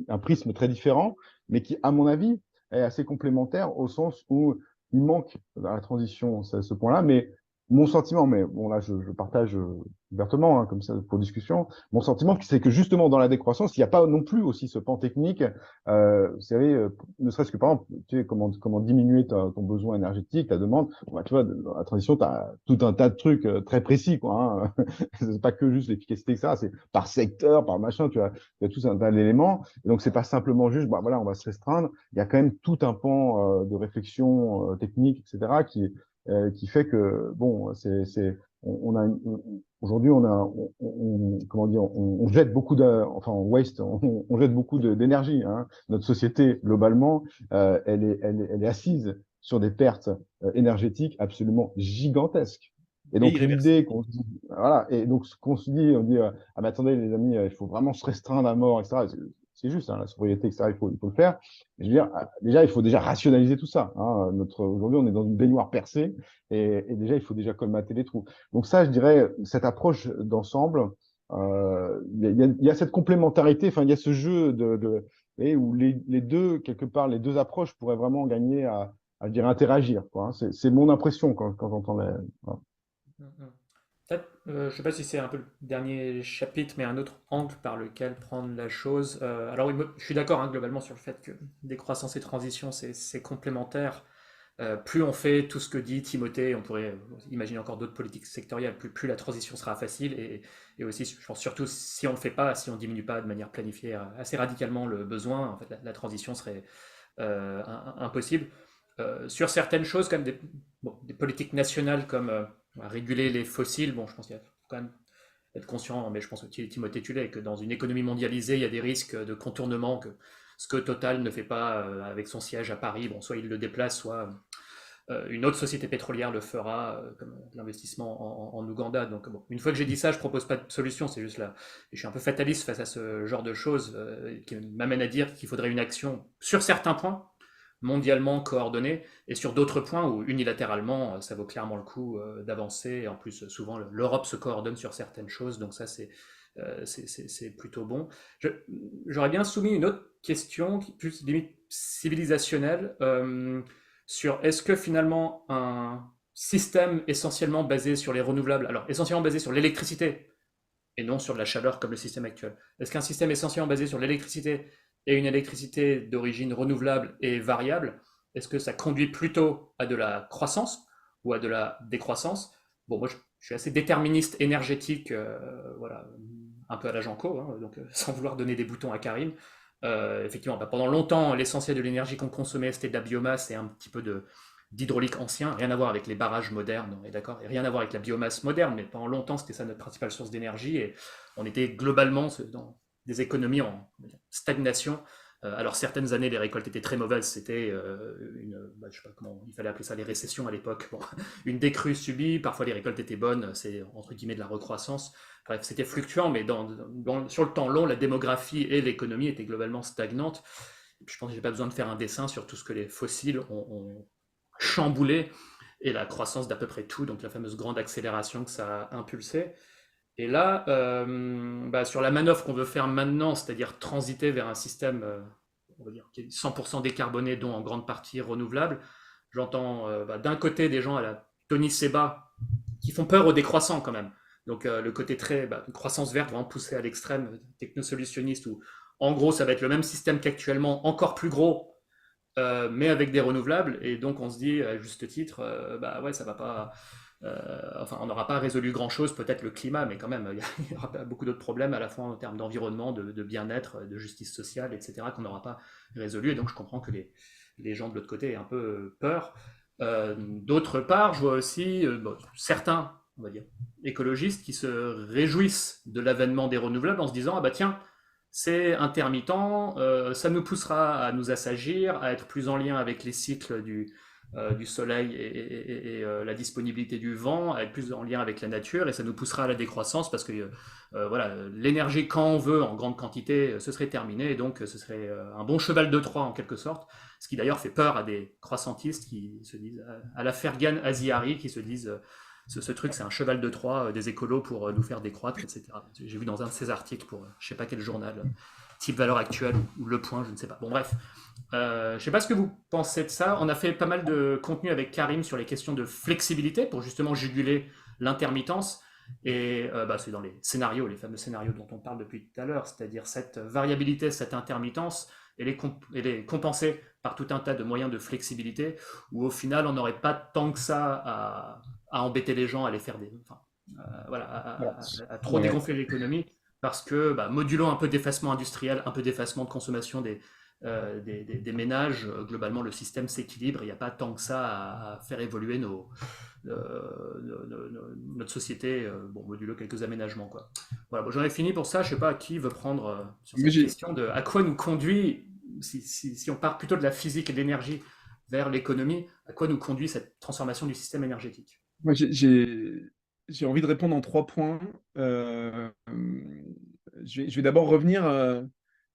un prisme très différent mais qui à mon avis est assez complémentaire au sens où il manque dans la transition ce point-là mais mon sentiment mais bon là je partage ouvertement hein, comme ça pour discussion mon sentiment c'est que justement dans la décroissance il n'y a pas non plus aussi ce pan technique vous savez ne serait-ce que par exemple tu sais comment diminuer ton besoin énergétique ta demande bah, tu vois dans la transition tu as tout un tas de trucs très précis quoi hein. C'est pas que juste l'efficacité, etc. C'est par secteur, par machin, tu as tout un tas d'éléments. Et donc, c'est pas simplement juste, bah voilà, on va se restreindre. Il y a quand même tout un pan de réflexion technique, etc., qui fait que, bon, on a aujourd'hui, comment dire, on jette beaucoup enfin, on waste, on jette beaucoup d'énergie. Hein. Notre société, globalement, elle est assise sur des pertes énergétiques absolument gigantesques. Et Et donc irréversible. l'idée qu'on se dit, voilà, et donc ce qu'on se dit, on dit, ah mais attendez les amis, il faut vraiment se restreindre à mort, etc. C'est juste, hein, la sobriété, etc. Il faut le faire. Mais je veux dire, déjà, il faut déjà rationaliser tout ça. Hein. Aujourd'hui, on est dans une baignoire percée, et déjà, il faut déjà colmater les trous. Donc ça, je dirais, cette approche d'ensemble, il y a cette complémentarité, enfin, il y a ce jeu et où les deux, quelque part, les deux approches pourraient vraiment gagner à dire interagir. Quoi, hein. C'est mon impression quand j'entends les. Voilà. Mhm. Peut-être, je ne sais pas si c'est un peu le dernier chapitre, mais un autre angle par lequel prendre la chose. Alors oui, je suis d'accord hein, globalement sur le fait que décroissance et transition, c'est complémentaire. Plus on fait tout ce que dit Timothée, on pourrait imaginer encore d'autres politiques sectorielles, plus la transition sera facile. Et aussi, je pense surtout, si on ne le fait pas, si on ne diminue pas de manière planifiée assez radicalement le besoin, en fait, la transition serait impossible. Sur certaines choses, comme des politiques nationales comme réguler les fossiles, bon, je pense qu'il faut quand même être conscient, mais je pense que Timothée Tullet, que dans une économie mondialisée, il y a des risques de contournement, que ce que Total ne fait pas avec son siège à Paris, bon, soit il le déplace, soit une autre société pétrolière le fera, comme l'investissement en Ouganda. Donc, bon, une fois que j'ai dit ça, je propose pas de solution, c'est juste là. Et je suis un peu fataliste face à ce genre de choses qui m'amène à dire qu'il faudrait une action sur certains points mondialement coordonnée et sur d'autres points où unilatéralement ça vaut clairement le coup d'avancer. Et en plus, souvent l'Europe se coordonne sur certaines choses, donc ça c'est plutôt bon. J'aurais bien soumis une autre question, plus limite civilisationnelle, sur est-ce que finalement un système essentiellement basé sur les renouvelables, alors essentiellement basé sur l'électricité et non sur de la chaleur comme le système actuel, est-ce qu'un système essentiellement basé sur l'électricité et une électricité d'origine renouvelable et variable, est-ce que ça conduit plutôt à de la croissance ou à de la décroissance? Bon, moi je suis assez déterministe énergétique, voilà, un peu à la Janco, hein, donc sans vouloir donner des boutons à Karim. Effectivement, bah, pendant longtemps, l'essentiel de l'énergie qu'on consommait, c'était de la biomasse et un petit peu d'hydraulique ancien, rien à voir avec les barrages modernes, on est d'accord, et rien à voir avec la biomasse moderne, mais pendant longtemps, c'était ça notre principale source d'énergie, et on était globalement dans des économies en stagnation Alors certaines années, les récoltes étaient très mauvaises, c'était je sais pas comment il fallait appeler ça, les récessions à l'époque. Bon, une décrue subie, parfois les récoltes étaient bonnes, c'est entre guillemets de la recroissance. Bref, c'était fluctuant, mais sur le temps long, la démographie et l'économie étaient globalement stagnantes. Et puis je pense que j'ai pas besoin de faire un dessin sur tout ce que les fossiles ont chamboulé et la croissance d'à peu près tout, donc la fameuse grande accélération que ça a impulsé. Et là, sur la manœuvre qu'on veut faire maintenant, c'est-à-dire transiter vers un système, on va dire, qui est 100% décarboné, dont en grande partie renouvelable, j'entends d'un côté des gens à la Tony Seba qui font peur aux décroissants quand même. Donc le côté très une croissance verte vraiment poussée à l'extrême, technosolutionniste, où en gros ça va être le même système qu'actuellement, encore plus gros, mais avec des renouvelables. Et donc on se dit à juste titre, ouais, ça va pas. Enfin, on n'aura pas résolu grand-chose, peut-être le climat, mais quand même, il y aura beaucoup d'autres problèmes à la fois en termes d'environnement, de bien-être, de justice sociale, etc., qu'on n'aura pas résolu. Et donc, je comprends que les gens de l'autre côté aient un peu peur. D'autre part, je vois aussi certains, on va dire, écologistes qui se réjouissent de l'avènement des renouvelables en se disant, ah bah tiens, c'est intermittent, ça nous poussera à nous assagir, à être plus en lien avec les cycles du soleil et la disponibilité du vent, à être plus en lien avec la nature, et ça nous poussera à la décroissance parce que voilà, l'énergie quand on veut en grande quantité, ce serait terminé, et donc ce serait un bon cheval de Troie en quelque sorte, ce qui d'ailleurs fait peur à des croissantistes qui se disent, à la Fergan Aziari, qui se disent ce truc c'est un cheval de Troie des écolos pour nous faire décroître, etc. J'ai vu dans un de ces articles pour je sais pas quel journal, type Valeurs Actuelles ou Le Point, je ne sais pas. Bon bref, je ne sais pas ce que vous pensez de ça. On a fait pas mal de contenu avec Karim sur les questions de flexibilité pour justement juguler l'intermittence. Et c'est dans les scénarios, les fameux scénarios dont on parle depuis tout à l'heure, c'est-à-dire cette variabilité, cette intermittence, elle est compensée par tout un tas de moyens de flexibilité où au final on n'aurait pas tant que ça à embêter les gens, à les faire à trop dégonfler l'économie, parce que modulant un peu d'effacement industriel, un peu d'effacement de consommation des ménages, globalement le système s'équilibre, il n'y a pas tant que ça à faire évoluer notre société, modulo quelques aménagements, quoi. Voilà, j'en ai fini pour ça, je ne sais pas qui veut prendre sur cette question de à quoi nous conduit, si on part plutôt de la physique et de l'énergie vers l'économie, à quoi nous conduit cette transformation du système énergétique. Moi, j'ai envie de répondre en 3 points. Je vais d'abord revenir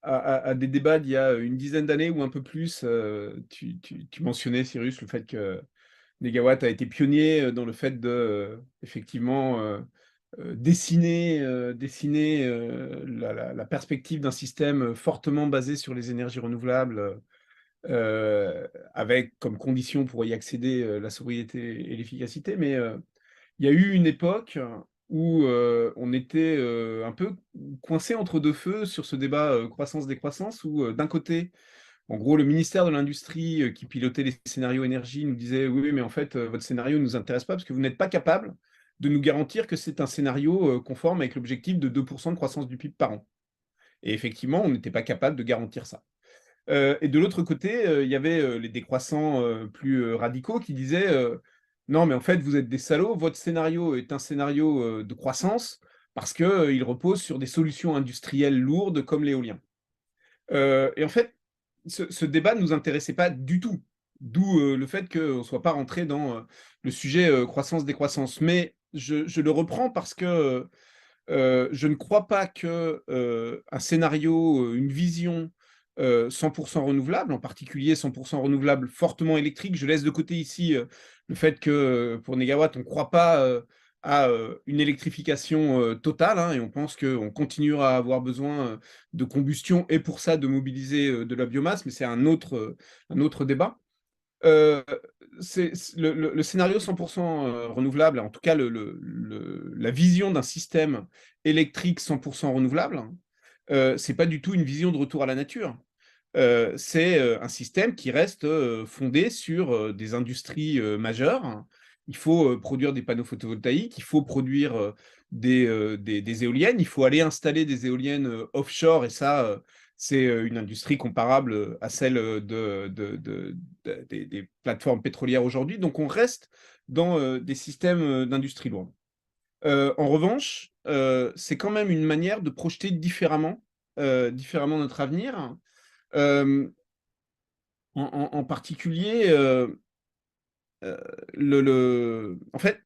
à des débats d'il y a une dizaine d'années ou un peu plus. Tu mentionnais, Cyrus, le fait que Negawatt a été pionnier dans le fait de, effectivement, dessiner la perspective d'un système fortement basé sur les énergies renouvelables, avec comme condition pour y accéder la sobriété et l'efficacité. Mais il y a eu une époque où on était un peu coincé entre deux feux sur ce débat croissance-décroissance, où d'un côté, en gros, le ministère de l'Industrie qui pilotait les scénarios énergie nous disait « Oui, mais en fait, votre scénario ne nous intéresse pas parce que vous n'êtes pas capable de nous garantir que c'est un scénario conforme avec l'objectif de 2% de croissance du PIB par an. » Et effectivement, on n'était pas capable de garantir ça. Et de l'autre côté, il y avait les décroissants plus radicaux qui disaient non, mais en fait, vous êtes des salauds, votre scénario est un scénario de croissance parce qu'il repose sur des solutions industrielles lourdes comme l'éolien. Et en fait, ce débat ne nous intéressait pas du tout, d'où le fait qu'on ne soit pas rentré dans le sujet croissance-décroissance. Mais je le reprends parce que je ne crois pas qu'un scénario, une vision 100% renouvelable, en particulier 100% renouvelable fortement électrique. Je laisse de côté ici le fait que pour Negawatt, on ne croit pas à une électrification totale, hein, et on pense qu'on continuera à avoir besoin de combustion et pour ça de mobiliser de la biomasse, mais c'est un autre débat. Le scénario 100% renouvelable, en tout cas la vision d'un système électrique 100% renouvelable, c'est pas du tout une vision de retour à la nature. C'est un système qui reste fondé sur des industries majeures. Il faut produire des panneaux photovoltaïques, il faut produire des éoliennes, il faut aller installer des éoliennes offshore, et ça, c'est une industrie comparable à celle des plateformes pétrolières aujourd'hui. Donc on reste dans des systèmes d'industrie lourde. En revanche, c'est quand même une manière de projeter différemment notre avenir. En particulier, en fait,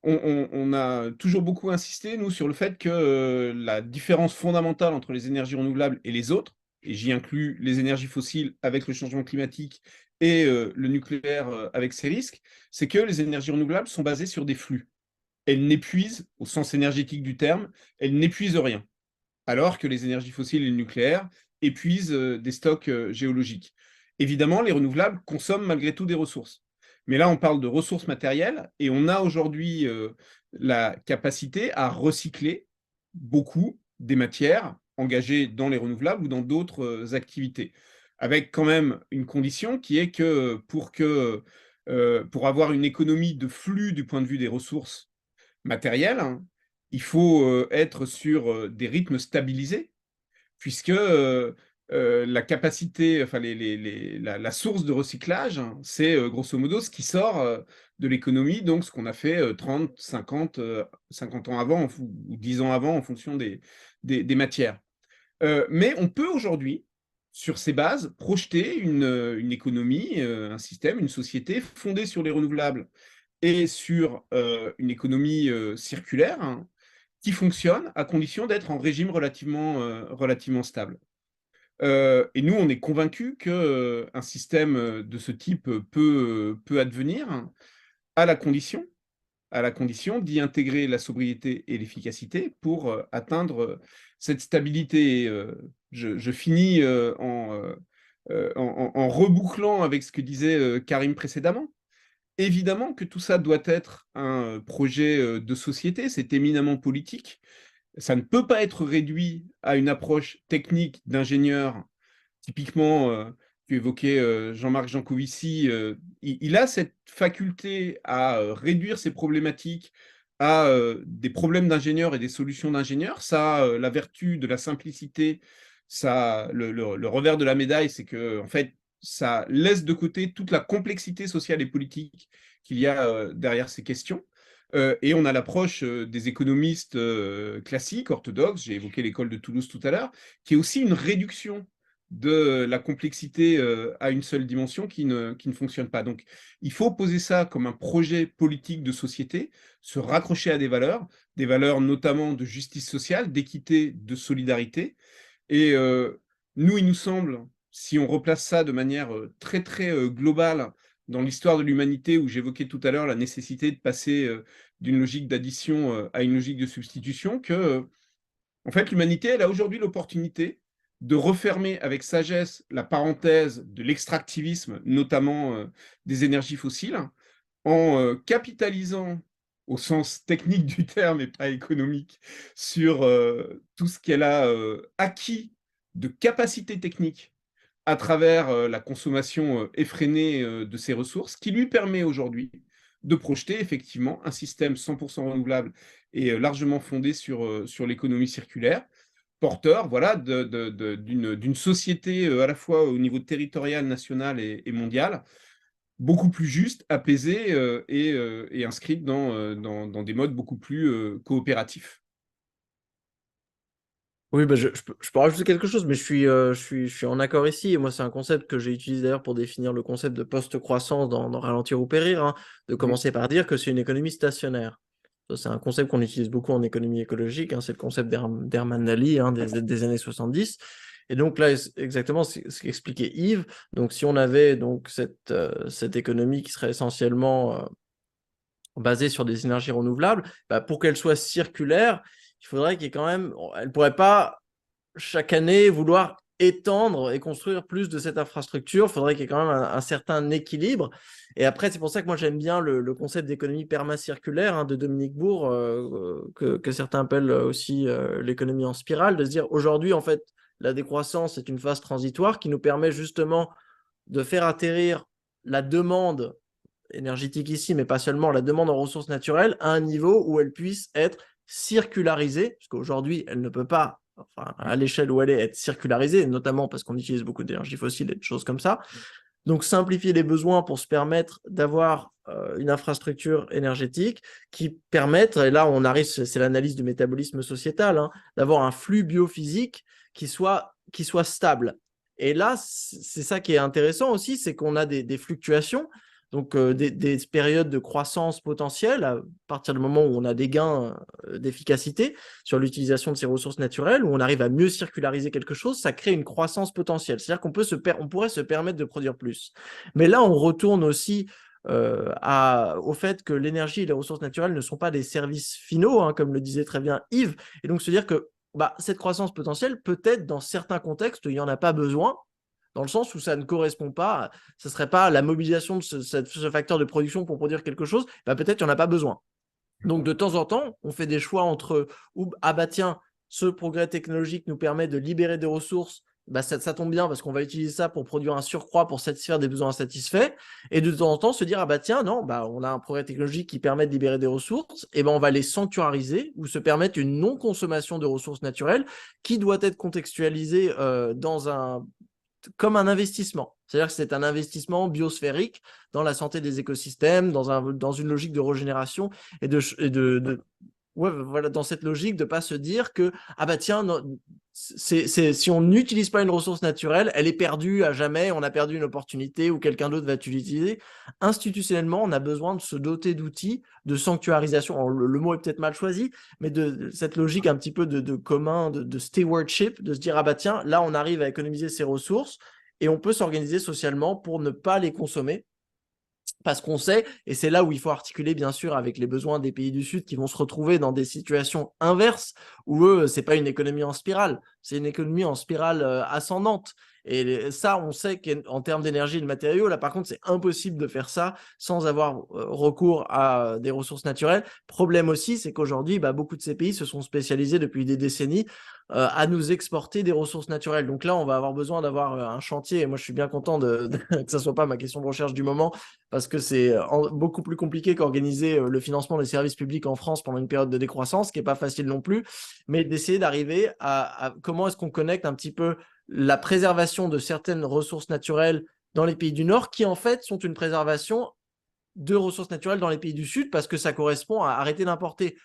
on a toujours beaucoup insisté, nous, sur le fait que la différence fondamentale entre les énergies renouvelables et les autres, et j'y inclus les énergies fossiles avec le changement climatique et le nucléaire avec ses risques, c'est que les énergies renouvelables sont basées sur des flux. Elles n'épuisent, au sens énergétique du terme, elles n'épuisent rien, alors que les énergies fossiles et le nucléaire épuisent des stocks géologiques. Évidemment, les renouvelables consomment malgré tout des ressources. Mais là, on parle de ressources matérielles et on a aujourd'hui la capacité à recycler beaucoup des matières engagées dans les renouvelables ou dans d'autres activités. Avec quand même une condition qui est que pour avoir une économie de flux du point de vue des ressources matérielles, hein, il faut être sur des rythmes stabilisés, puisque la capacité, enfin la source de recyclage, hein, c'est grosso modo ce qui sort de l'économie, donc ce qu'on a fait 30, 50, 50 ans avant ou 10 ans avant en fonction des matières. Mais on peut aujourd'hui, sur ces bases, projeter une économie, un système, une société fondée sur les renouvelables et sur une économie circulaire, hein, qui fonctionne à condition d'être en régime relativement stable. Et nous, on est convaincus qu'un système de ce type peut advenir à la condition, d'y intégrer la sobriété et l'efficacité pour atteindre cette stabilité. Et, je finis en rebouclant avec ce que disait Karim précédemment. Évidemment que tout ça doit être un projet de société, c'est éminemment politique. Ça ne peut pas être réduit à une approche technique d'ingénieur. Typiquement, tu évoquais Jean-Marc Jancovici, il a cette faculté à réduire ses problématiques à des problèmes d'ingénieur et des solutions d'ingénieur. Ça a la vertu de la simplicité, ça, le revers de la médaille, c'est que en fait, ça laisse de côté toute la complexité sociale et politique qu'il y a derrière ces questions. Et on a l'approche des économistes classiques, orthodoxes, j'ai évoqué l'école de Toulouse tout à l'heure, qui est aussi une réduction de la complexité à une seule dimension qui ne fonctionne pas. Donc, il faut poser ça comme un projet politique de société, se raccrocher à des valeurs notamment de justice sociale, d'équité, de solidarité. Et nous, il nous semble, si on replace ça de manière très, très globale dans l'histoire de l'humanité, où j'évoquais tout à l'heure la nécessité de passer d'une logique d'addition à une logique de substitution, que, en fait, l'humanité, elle a aujourd'hui l'opportunité de refermer avec sagesse la parenthèse de l'extractivisme, notamment des énergies fossiles, en capitalisant au sens technique du terme et pas économique, sur tout ce qu'elle a acquis de capacité technique à travers la consommation effrénée de ces ressources, qui lui permet aujourd'hui de projeter effectivement un système 100% renouvelable et largement fondé sur l'économie circulaire, porteur voilà, d'une société à la fois au niveau territorial, national et mondial, beaucoup plus juste, apaisée et inscrite dans des modes beaucoup plus coopératifs. Oui, bah, je peux rajouter quelque chose, mais je suis en accord ici. Et moi, c'est un concept que j'ai utilisé d'ailleurs pour définir le concept de post-croissance dans Ralentir ou Périr, hein, de commencer par dire que c'est une économie stationnaire. Ça, c'est un concept qu'on utilise beaucoup en économie écologique, hein, c'est le concept d'Herman Lally, hein, des années 70. Et donc là, exactement ce qu'expliquait Yves. Donc si on avait donc cette économie qui serait essentiellement basée sur des énergies renouvelables, bah, pour qu'elle soit circulaire, il faudrait qu'il y ait quand même, elle ne pourrait pas chaque année vouloir étendre et construire plus de cette infrastructure. Il faudrait qu'il y ait quand même un certain équilibre. Et après, c'est pour ça que moi j'aime bien le concept d'économie permacirculaire, hein, de Dominique Bourg, que certains appellent aussi l'économie en spirale, de se dire aujourd'hui, en fait, la décroissance est une phase transitoire qui nous permet justement de faire atterrir la demande énergétique ici, mais pas seulement, la demande en ressources naturelles à un niveau où elle puisse être circularisée, parce qu'aujourd'hui, elle ne peut pas, enfin, à l'échelle où elle est, être circularisée, notamment parce qu'on utilise beaucoup d'énergie fossile et de choses comme ça. Donc, simplifier les besoins pour se permettre d'avoir une infrastructure énergétique qui permette, et là, on arrive, c'est l'analyse du métabolisme sociétal, hein, d'avoir un flux biophysique qui soit stable. Et là, c'est ça qui est intéressant aussi, c'est qu'on a des fluctuations, donc des périodes de croissance potentielle à partir du moment où on a des gains d'efficacité sur l'utilisation de ces ressources naturelles, où on arrive à mieux circulariser quelque chose, ça crée une croissance potentielle. C'est-à-dire on pourrait se permettre de produire plus. Mais là, on retourne aussi au fait que l'énergie et les ressources naturelles ne sont pas des services finaux, hein, comme le disait très bien Yves, et donc se dire que cette croissance potentielle, peut-être dans certains contextes, il n'y en a pas besoin, dans le sens où ça ne correspond pas, ce ne serait pas la mobilisation de ce facteur de production pour produire quelque chose, peut-être qu'il n'y en a pas besoin. Donc, de temps en temps, on fait des choix entre tiens, ce progrès technologique nous permet de libérer des ressources, ça tombe bien parce qu'on va utiliser ça pour produire un surcroît pour satisfaire des besoins insatisfaits. Et de temps en temps, se dire, tiens, non, on a un progrès technologique qui permet de libérer des ressources, et on va les sanctuariser ou se permettre une non-consommation de ressources naturelles qui doit être contextualisée comme un investissement. C'est-à-dire que c'est un investissement biosphérique dans la santé des écosystèmes, dans une logique de régénération et dans cette logique de ne pas se dire que tiens, si on n'utilise pas une ressource naturelle, elle est perdue à jamais, on a perdu une opportunité ou quelqu'un d'autre va l'utiliser. Institutionnellement, on a besoin de se doter d'outils de sanctuarisation. Alors, le mot est peut-être mal choisi, mais de cette logique un petit peu de commun, de stewardship, de se dire tiens, là on arrive à économiser ces ressources et on peut s'organiser socialement pour ne pas les consommer. Parce qu'on sait, et c'est là où il faut articuler bien sûr avec les besoins des pays du Sud qui vont se retrouver dans des situations inverses, où eux, c'est pas une économie en spirale, c'est une économie en spirale ascendante. Et ça, on sait qu'en termes d'énergie et de matériaux, là par contre, c'est impossible de faire ça sans avoir recours à des ressources naturelles. Problème aussi, c'est qu'aujourd'hui, beaucoup de ces pays se sont spécialisés depuis des décennies à nous exporter des ressources naturelles. Donc là, on va avoir besoin d'avoir un chantier, et moi je suis bien content que ça soit pas ma question de recherche du moment, parce que c'est beaucoup plus compliqué qu'organiser le financement des services publics en France pendant une période de décroissance, qui n'est pas facile non plus, mais d'essayer d'arriver à comment est-ce qu'on connecte un petit peu la préservation de certaines ressources naturelles dans les pays du Nord, qui en fait sont une préservation de ressources naturelles dans les pays du Sud, parce que ça correspond à arrêter d'importer.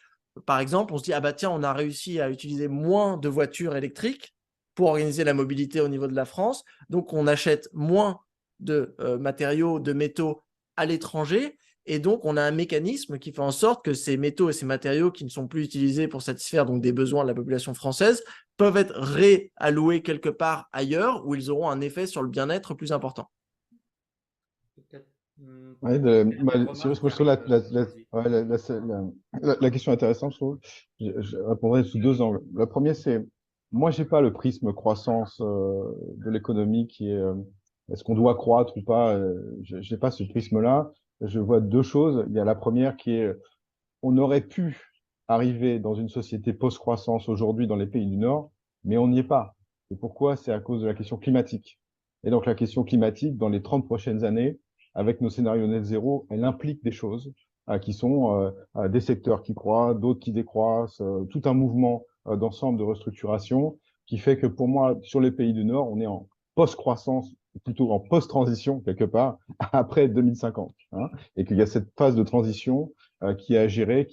Par exemple, on se dit, tiens, on a réussi à utiliser moins de voitures électriques pour organiser la mobilité au niveau de la France, donc on achète moins de matériaux, de métaux à l'étranger, et donc on a un mécanisme qui fait en sorte que ces métaux et ces matériaux qui ne sont plus utilisés pour satisfaire donc des besoins de la population française peuvent être réalloués quelque part ailleurs, où ils auront un effet sur le bien-être plus important. Ouais, Cyrus, moi, je trouve la question intéressante, je trouve. Je répondrai sous deux angles. Le premier, c'est, moi, j'ai pas le prisme croissance de l'économie qui est, est-ce qu'on doit croître ou pas. J'ai pas ce prisme-là. Je vois deux choses. Il y a la première qui est, on aurait pu arriver dans une société post-croissance aujourd'hui dans les pays du Nord, mais on n'y est pas. Et pourquoi? C'est à cause de la question climatique. Et donc, la question climatique, dans les 30 prochaines années, avec nos scénarios net zéro, elle implique des choses qui sont des secteurs qui croient, d'autres qui décroissent, tout un mouvement d'ensemble de restructuration qui fait que pour moi, sur les pays du Nord, on est en post-croissance, plutôt en post-transition quelque part, après 2050. Hein, et qu'il y a cette phase de transition qui est à gérer,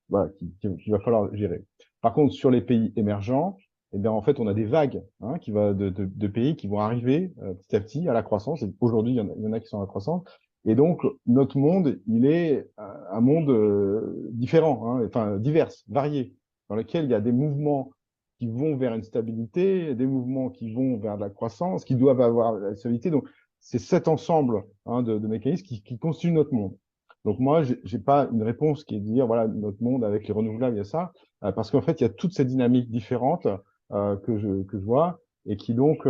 voilà, qu'il va falloir gérer. Par contre, sur les pays émergents, eh bien, en fait, on a des vagues de pays qui vont arriver petit à petit à la croissance. Et aujourd'hui, il y en a qui sont à la croissance. Et donc, notre monde, il est un monde différent, hein, enfin divers, varié, dans lequel il y a des mouvements qui vont vers une stabilité, des mouvements qui vont vers de la croissance, qui doivent avoir la stabilité. Donc, c'est cet ensemble de mécanismes qui constituent notre monde. Donc moi, j'ai pas une réponse qui est de dire, voilà, notre monde avec les renouvelables, il y a ça, parce qu'en fait, il y a toutes ces dynamiques différentes que je vois et qui donc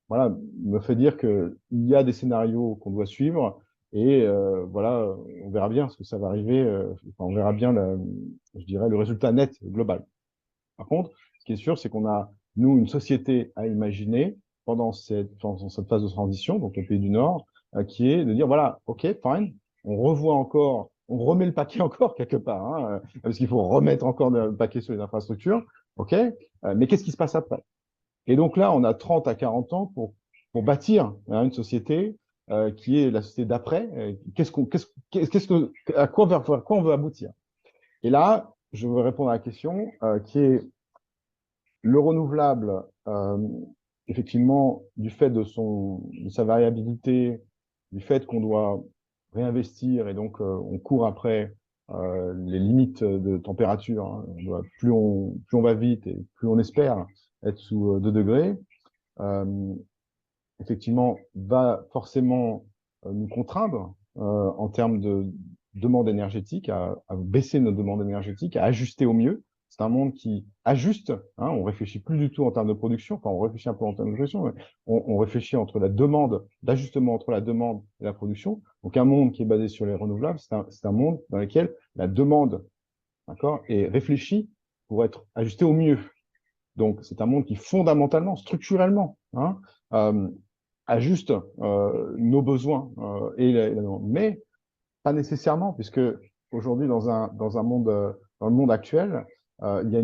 voilà, me fait dire qu'il y a des scénarios qu'on doit suivre et voilà, on verra bien ce que ça va arriver, on verra bien, je dirais, le résultat net global. Par contre, ce qui est sûr, c'est qu'on a, nous, une société à imaginer pendant cette phase de transition, donc les pays du Nord, qui est de dire, voilà, OK, fine, on revoit encore, on remet le paquet encore quelque part, hein, parce qu'il faut remettre encore le paquet sur les infrastructures, OK, mais qu'est-ce qui se passe après? Et donc là, on a 30 à 40 ans pour bâtir une société qui est la société d'après. À quoi on veut aboutir? Et là, je veux répondre à la question qui est le renouvelable, effectivement, du fait de sa variabilité, du fait qu'on doit réinvestir et donc on court après les limites de température, hein. Plus on va vite et plus on espère être sous 2 degrés, effectivement, va forcément nous contraindre en termes de demande énergétique, à baisser nos demandes énergétiques, à ajuster au mieux. C'est un monde qui ajuste, hein, on réfléchit plus du tout en termes de production, enfin on réfléchit un peu en termes de production, mais on réfléchit entre la demande, d'ajustement entre la demande et la production. Donc un monde qui est basé sur les renouvelables, c'est un monde dans lequel la demande, d'accord, est réfléchie pour être ajustée au mieux. Donc c'est un monde qui fondamentalement, structurellement, hein, ajuste nos besoins mais pas nécessairement, puisque aujourd'hui dans un monde dans le monde actuel, il y a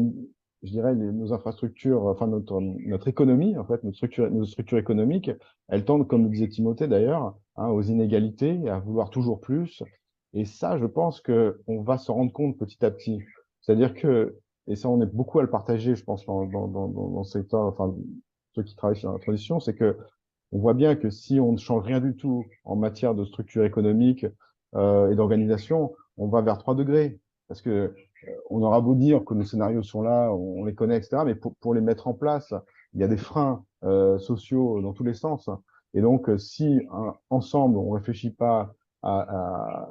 je dirais nos infrastructures, enfin notre économie, en fait, nos structures économiques, elles tendent, comme le disait Timothée d'ailleurs, hein, aux inégalités, à vouloir toujours plus. Et ça, je pense que on va se rendre compte petit à petit. C'est-à-dire que, et ça, on est beaucoup à le partager, je pense, dans le secteur, enfin, ceux qui travaillent sur la transition, c'est que on voit bien que si on ne change rien du tout en matière de structure économique et d'organisation, on va vers 3 degrés. Parce que on aura beau dire que nos scénarios sont là, on les connaît, etc. Mais pour les mettre en place, il y a des freins sociaux dans tous les sens. Et donc, si ensemble, on réfléchit pas à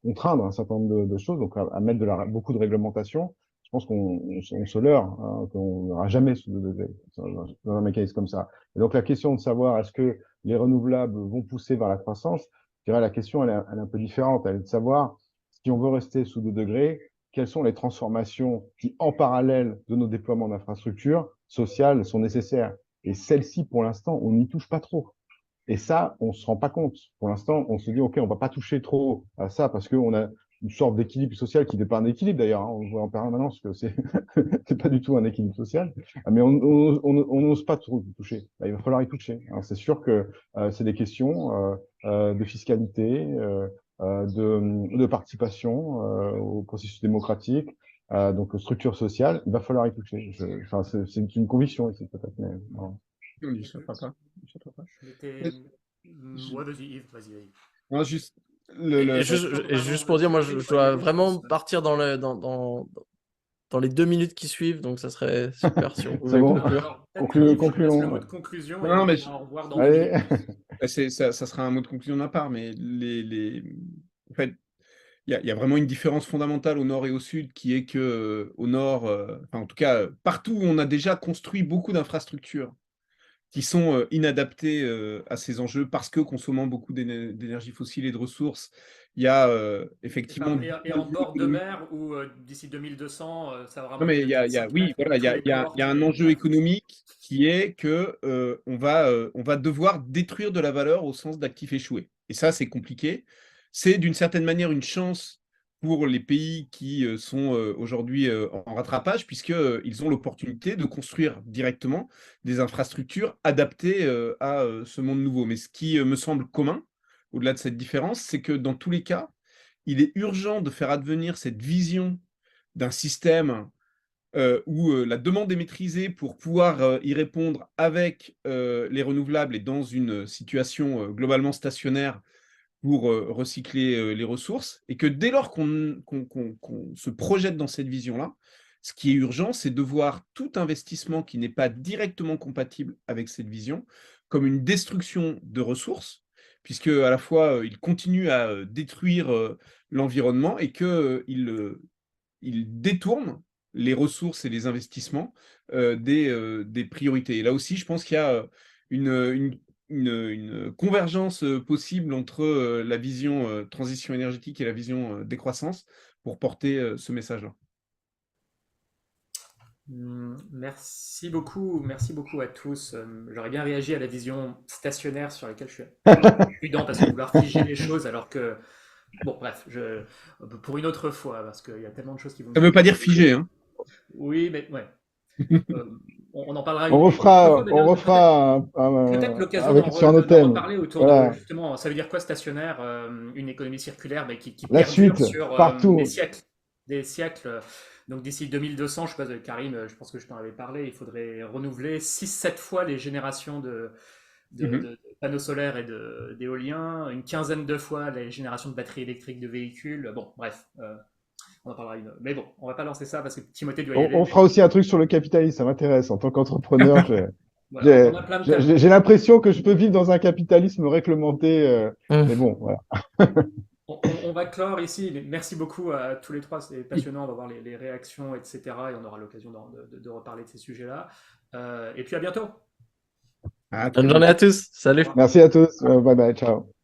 contraindre un certain nombre de choses, donc à mettre beaucoup de réglementation, je pense qu'on se leurre, hein, qu'on n'aura jamais ce degré dans un mécanisme comme ça. Et donc la question de savoir est-ce que les renouvelables vont pousser vers la croissance, je dirais la question elle est un peu différente. Elle est de savoir si on veut rester sous 2 degrés, quelles sont les transformations qui, en parallèle de nos déploiements d'infrastructures sociales, sont nécessaires. Et celles-ci, pour l'instant, on n'y touche pas trop. Et ça, on se rend pas compte. Pour l'instant, on se dit, OK, on va pas toucher trop à ça parce qu'on a une sorte d'équilibre social qui n'est pas un équilibre d'ailleurs, hein. On voit en permanence que c'est c'est pas du tout un équilibre social, mais on n'ose pas trop y toucher. Là, il va falloir y toucher. Alors, c'est sûr que c'est des questions de fiscalité, de participation au processus démocratique, donc structure sociale. Il va falloir y toucher. Enfin, c'est une conviction ici peut-être, mais non. On n'y échappera pas. Ouais, vas-y, Yves, vas-y. Non, juste Et juste pour dire, moi, je dois vraiment partir dans les 2 minutes qui suivent, donc ça serait super si on pouvait bon. conclure. Concluons. Le mot de conclusion Non, mais au revoir dans Allez. ça sera un mot de conclusion de ma part, mais en fait, il y a vraiment une différence fondamentale au nord et au sud, qui est que au nord, enfin en tout cas, partout où on a déjà construit beaucoup d'infrastructures qui sont inadaptées à ces enjeux parce que consommant beaucoup d'énergie fossile et de ressources, il y a effectivement... Et en bord de mer où d'ici 2200, ça va vraiment Non, mais oui, voilà, il y a un enjeu économique qui est que on va devoir détruire de la valeur au sens d'actifs échoués. Et ça, c'est compliqué. C'est d'une certaine manière une chance pour les pays qui sont aujourd'hui en rattrapage, puisqu'ils ont l'opportunité de construire directement des infrastructures adaptées à ce monde nouveau. Mais ce qui me semble commun, au-delà de cette différence, c'est que dans tous les cas, il est urgent de faire advenir cette vision d'un système où la demande est maîtrisée pour pouvoir y répondre avec les renouvelables et dans une situation globalement stationnaire pour recycler les ressources, et que dès lors qu'on se projette dans cette vision-là, ce qui est urgent, c'est de voir tout investissement qui n'est pas directement compatible avec cette vision comme une destruction de ressources, puisque à la fois il continue à détruire l'environnement et qu'il il détourne les ressources et les investissements des priorités. Et là aussi, je pense qu'il y a une convergence possible entre la vision transition énergétique et la vision décroissance pour porter ce message-là. Merci beaucoup à tous. J'aurais bien réagi à la vision stationnaire sur laquelle je suis prudent parce que vouloir figer les choses alors que... Bon, bref, pour une autre fois, parce qu'il y a tellement de choses qui vont... Ça ne veut pas dire figé, hein. Oui, mais ouais. On en parlera On refera peut-être l'occasion sur un autre d'en thème. reparler autour Voilà. de justement, ça veut dire quoi stationnaire, une économie circulaire mais qui La perdure suite, sur partout. des siècles. Donc d'ici 2200, je sais pas, Karim, je pense que je t'en avais parlé, il faudrait renouveler 6-7 fois les générations Mhm. de panneaux solaires et d'éoliens, une quinzaine de fois les générations de batteries électriques de véhicules. Bon, bref, on en parlera une. Mais bon, on va pas lancer ça parce que Timothée doit y aller. On fera aussi un truc sur le capitalisme, ça m'intéresse. En tant qu'entrepreneur, Voilà, on a plein de thèmes. j'ai l'impression que je peux vivre dans un capitalisme réglementé, Hum. mais bon, voilà. On va clore ici. Merci beaucoup à tous les trois, c'est passionnant, on va voir les réactions, etc. Et on aura l'occasion de reparler de ces sujets-là. Et puis à bientôt. À très Bonne journée à bientôt. tous. Au Salut. revoir. Merci à tous. Bye bye, ciao.